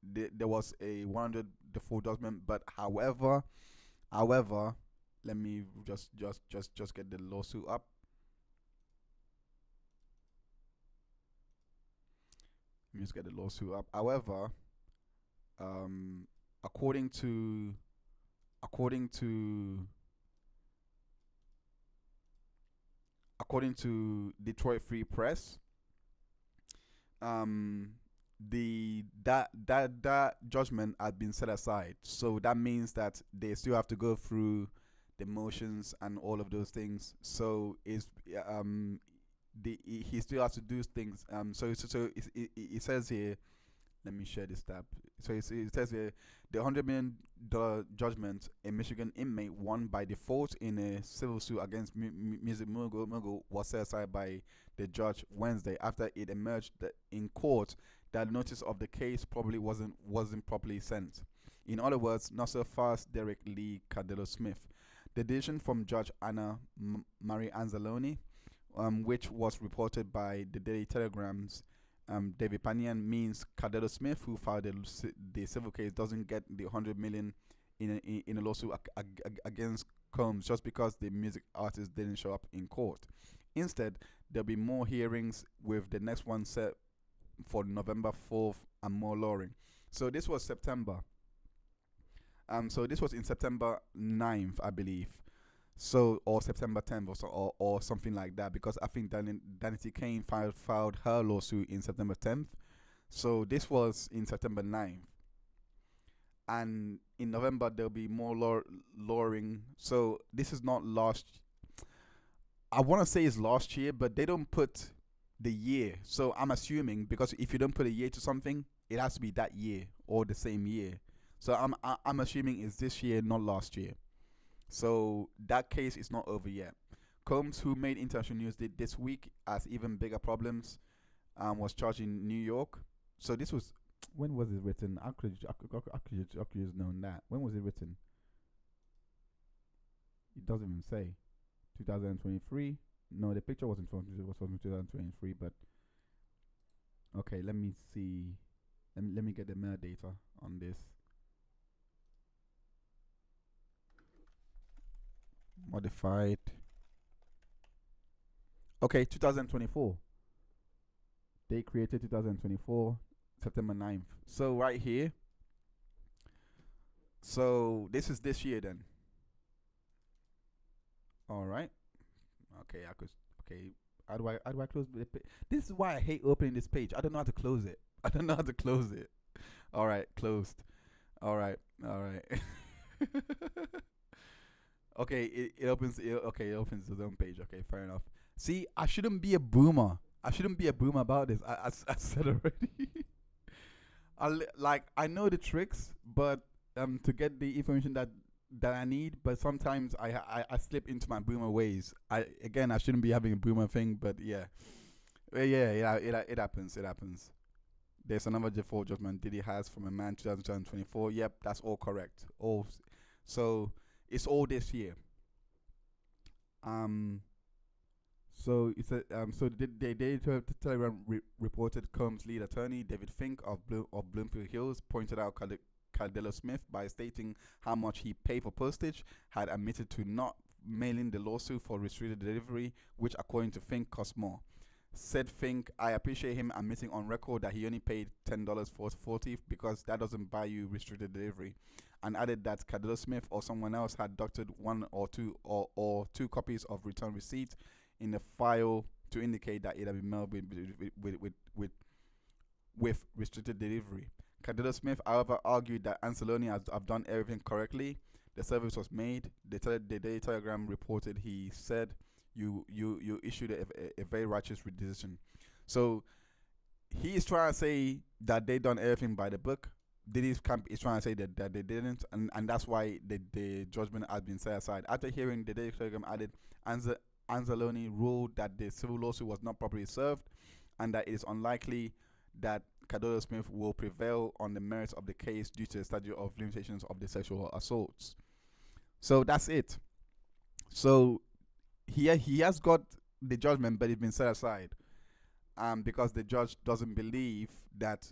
There was a 100 default judgment, but however, let me just get the lawsuit up. Let me just get the lawsuit up. However, according to Detroit Free Press, that judgment had been set aside. So that means that they still have to go through the motions and all of those things. So he still has to do things. So it says here. Let me share this tab. So it says here, the $100 million judgment a Michigan inmate won by default in a civil suit against music mogul was set aside by the judge Wednesday after it emerged that in court that notice of the case probably wasn't properly sent. In other words, not so fast, Derek Lee Cardello Smith. The decision from Judge Anna Marie Anzalone, which was reported by the Daily Telegram's David Panian, means Cardello Smith, who filed the civil case, doesn't get the $100 million in a lawsuit against Combs just because the music artist didn't show up in court. Instead, there'll be more hearings, with the next one set for November 4th and more lawyering. So this was September. So this was in September 9th, I believe. So, or September 10th or something like that, because I think Danity Kane filed her lawsuit in September 10th. So this was in September 9th. And in November, there'll be more lawyering. So this is not I want to say it's last year, but they don't put the year. So I'm assuming, because if you don't put a year to something, it has to be that year or the same year. So I'm assuming it's this year, not last year. So that case is not over yet. Combs, who made international news this week as even bigger problems, was charged in New York. So this was, when was it written? I could have known that. When was it written? It doesn't even say. 2023. No, the picture wasn't from 2023. But okay, let me see. Let me get the metadata on this. Modified. Okay, 2024. They created 2024, September 9th. So right here. So this is this year then. All right. Okay, okay. How do I close the page? This is why I hate opening this page. I don't know how to close it. All right, closed. All right. Okay, it opens. It opens its own page. Okay, fair enough. See, I shouldn't be a boomer. About this. I said already. I know the tricks, but to get the information that I need, but sometimes I slip into my boomer ways. I shouldn't be having a boomer thing, but yeah, it happens. There's another default judgment Diddy has from a man 2024. Yep, that's all correct. So it's all this year. So it's a so the Daily Telegram reported Combs' lead attorney David Fink of Bloomfield Hills pointed out Cardillo Smith, by stating how much he paid for postage, had admitted to not mailing the lawsuit for restricted delivery, which according to Fink cost more. Said Fink, I appreciate him admitting on record that he only paid $10 for 40 because that doesn't buy you restricted delivery, and added that Cardillo Smith or someone else had doctored one or two copies of return receipt in the file to indicate that it had been mailed with restricted delivery. Cardillo Smith, however, argued that Anzalone has done everything correctly. The service was made. The Daily Telegram reported he said, "You issued a very righteous decision." So he is trying to say that they done everything by the book. Diddy's camp is trying to say that they didn't, and that's why the judgment has been set aside. After hearing, the Daily Telegram added, Anzalone ruled that the civil lawsuit was not properly served, and that it is unlikely that Cardillo Smith will prevail on the merits of the case due to the statute of limitations of the sexual assaults. So that's it. So he has got the judgment, but it's been set aside, because the judge doesn't believe that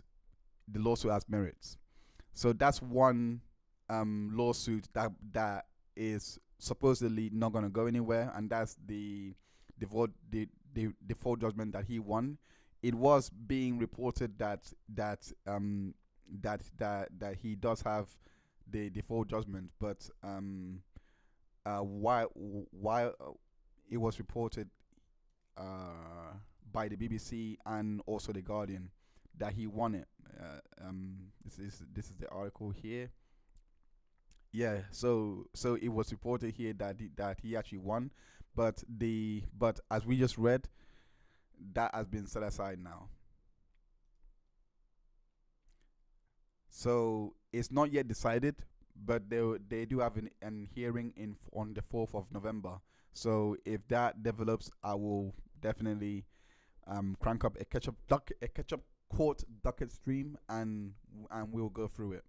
the lawsuit has merits. So that's one lawsuit that is supposedly not going to go anywhere, and that's the default judgment that he won. It was being reported that he does have the default judgment, but while it was reported by the BBC and also the Guardian that he won it. This is the article here. Yeah, so it was reported here that he actually won, but as we just read, that has been set aside now. So it's not yet decided, but they do have an hearing on the 4th of November. So if that develops, I will definitely crank up a ketchup court docket stream, and we'll go through it.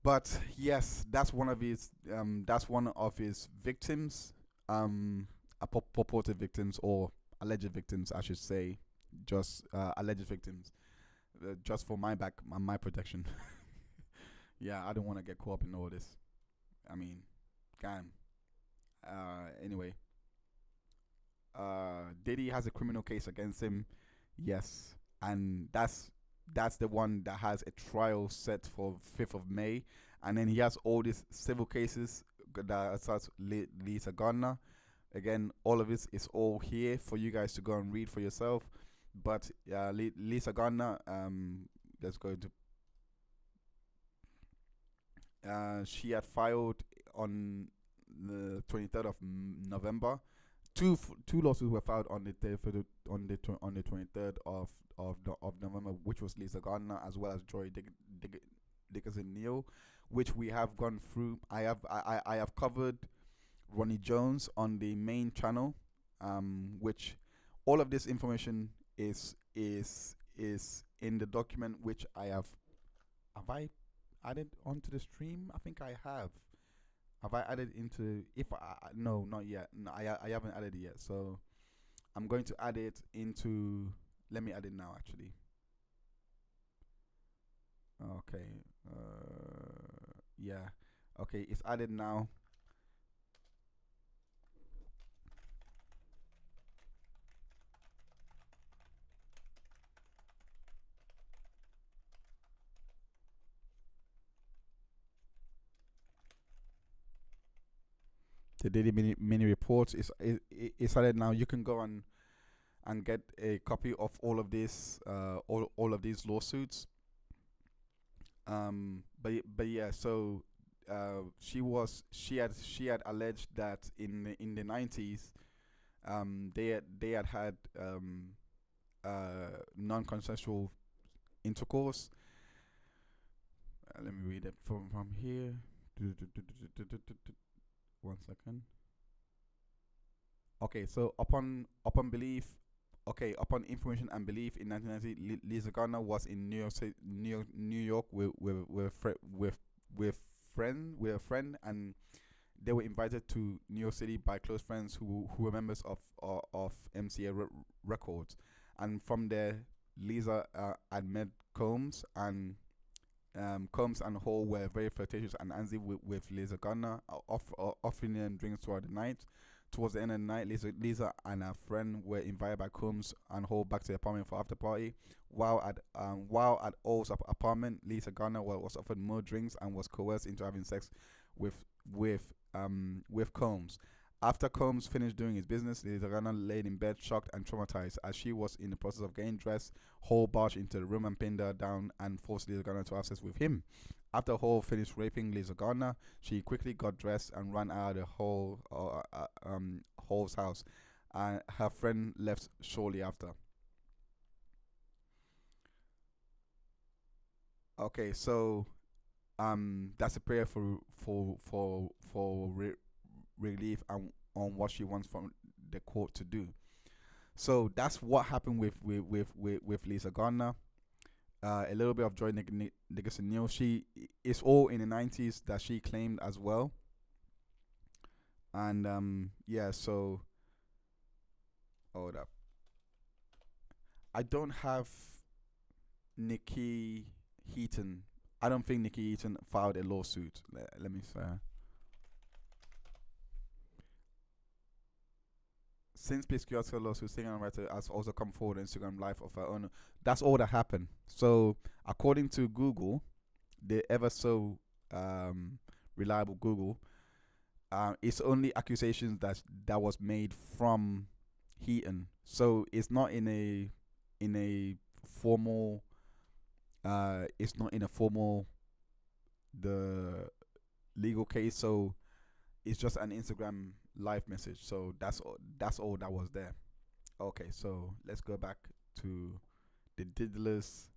But yes, that's one of his victims, purported victims, or alleged victims, I should say, just alleged victims, just for my protection. Yeah, I don't want to get caught up in all this. I mean, anyway, Diddy has a criminal case against him, yes, and that's the one that has a trial set for 5th of May, and then he has all these civil cases that starts Lisa Gardner. Again, all of this is all here for you guys to go and read for yourself. But Lisa Gardner, let's go into. She had filed on the 23rd of November. Two lawsuits were filed on the 23rd of November, which was Lisa Gardner as well as Joy Dickerson Neal, which we have gone through. I have covered Ronnie Jones on the main channel, which all of this information is in the document which I have I added onto the stream? I think I have. Have I added into? No, not yet. No, I haven't added it yet. So I'm going to add it into. Let me add it now, actually. Okay. Yeah. Okay, it's added now. The Diddy Mini-Report is added now. You can go on and get a copy of all of this, all of these lawsuits. But yeah, so she had alleged that in the 90s, they had non-consensual intercourse. Let me read it from here. 1 second. Okay, so upon information and belief in 1990, Lisa Gardner was in New York with a friend, and they were invited to New York City by close friends who were members of MCA Records, and from there, Lisa had met Combs, and Combs and Hall were very flirtatious and antsy with Lisa Gardner, offering them drinks throughout the night. Towards the end of the night, Lisa and her friend were invited by Combs and Hall back to the apartment for after party. While at Hall's apartment, Lisa Gardner was offered more drinks and was coerced into having sex with Combs. After Combs finished doing his business, Lisa Gardner laid in bed, shocked and traumatized. As she was in the process of getting dressed, Hall barged into the room and pinned her down and forced Lisa Gardner to have sex with him. After Hall finished raping Lisa Gardner, she quickly got dressed and ran out of the Hall's house, and her friend left shortly after. Okay, so that's a prayer for relief and on what she wants from the court to do. So that's what happened with Lisa Gardner. A little bit of Joy Nicholson Neal. It's all in the 90s that she claimed as well. And yeah, so hold up. I don't have Nikki Heaton. I don't think Nikki Heaton filed a lawsuit. Let me say. Since Miss Kiosk lawsuit, singer and writer has also come forward on Instagram Live of her own. That's all that happened. So, according to Google, the ever so reliable Google, it's only accusations that was made from Heaton. So it's not in a formal. It's not in a formal the legal case. So it's just an Instagram live message. So that's all that was there. Okay, so let's go back to the Diddlers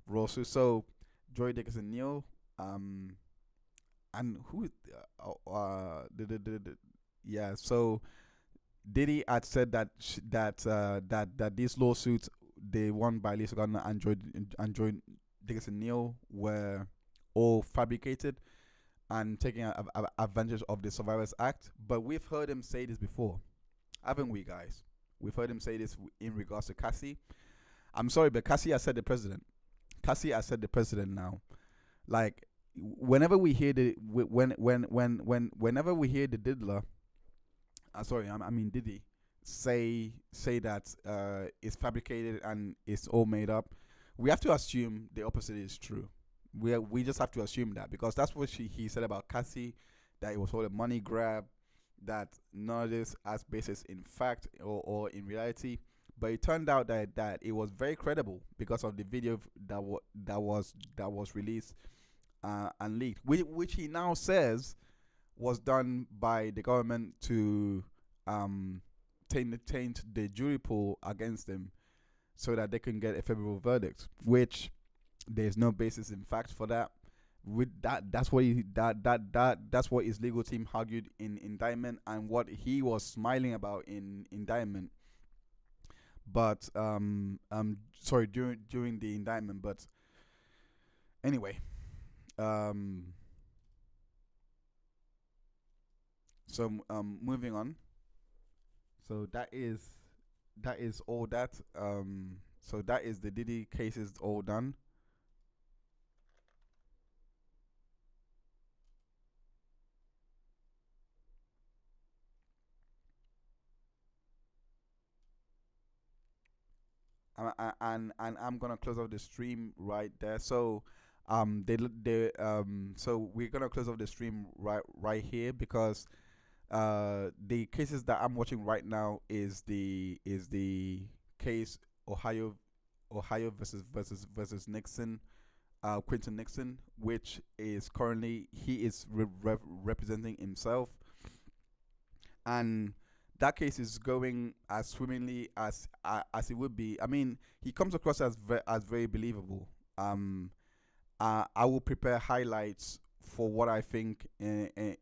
lawsuit. So Joy Dickinson Neal, and who yeah. So Diddy had said that these lawsuits, they won by Lisa Gardner and Joy Dickinson Neal, were all fabricated and taking advantage of the Survivors Act. But we've heard him say this before, haven't we, guys? We've heard him say this in regards to Cassie. I'm sorry, but Cassie has said the president. Cassie has said the president now. Like, whenever we hear whenever we hear the diddler, I mean Diddy, say that it's fabricated and it's all made up, we have to assume the opposite is true. We just have to assume that, because that's what he said about Cassie, that it was all a money grab, that none of this has basis in fact or in reality. But it turned out that it was very credible because of the video that was released and leaked, which he now says was done by the government to taint the jury pool against him, so that they can get a favorable verdict, which there's no basis in fact for that. With that's what that's what his legal team argued in indictment, and what he was smiling about in indictment. But sorry, during the indictment. But anyway, so moving on. So that is all that. So that is the Diddy cases all done. And I'm gonna close off the stream right there. So so we're gonna close off the stream right here, because the cases that I'm watching right now is the case Ohio versus Nixon, Quinton Nixon, which is currently he is representing himself, and that case is going as swimmingly as it would be. I mean, he comes across as very believable. I will prepare highlights for what I think in a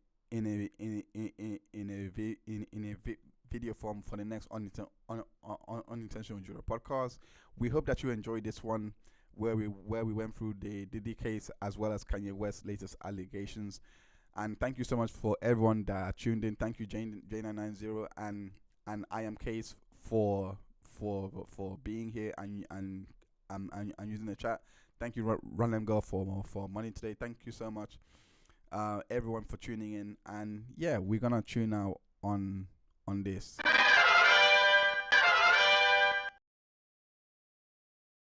video form for the next Unintentional Juror podcast. We hope that you enjoyed this one, where we went through the Diddy case as well as Kanye West's latest allegations. And thank you so much for everyone that tuned in. Thank you, J990 and I am Case for being here and using the chat. Thank you, Run Them Girl, for money today. Thank you so much, everyone, for tuning in. And yeah, we're gonna tune out on this.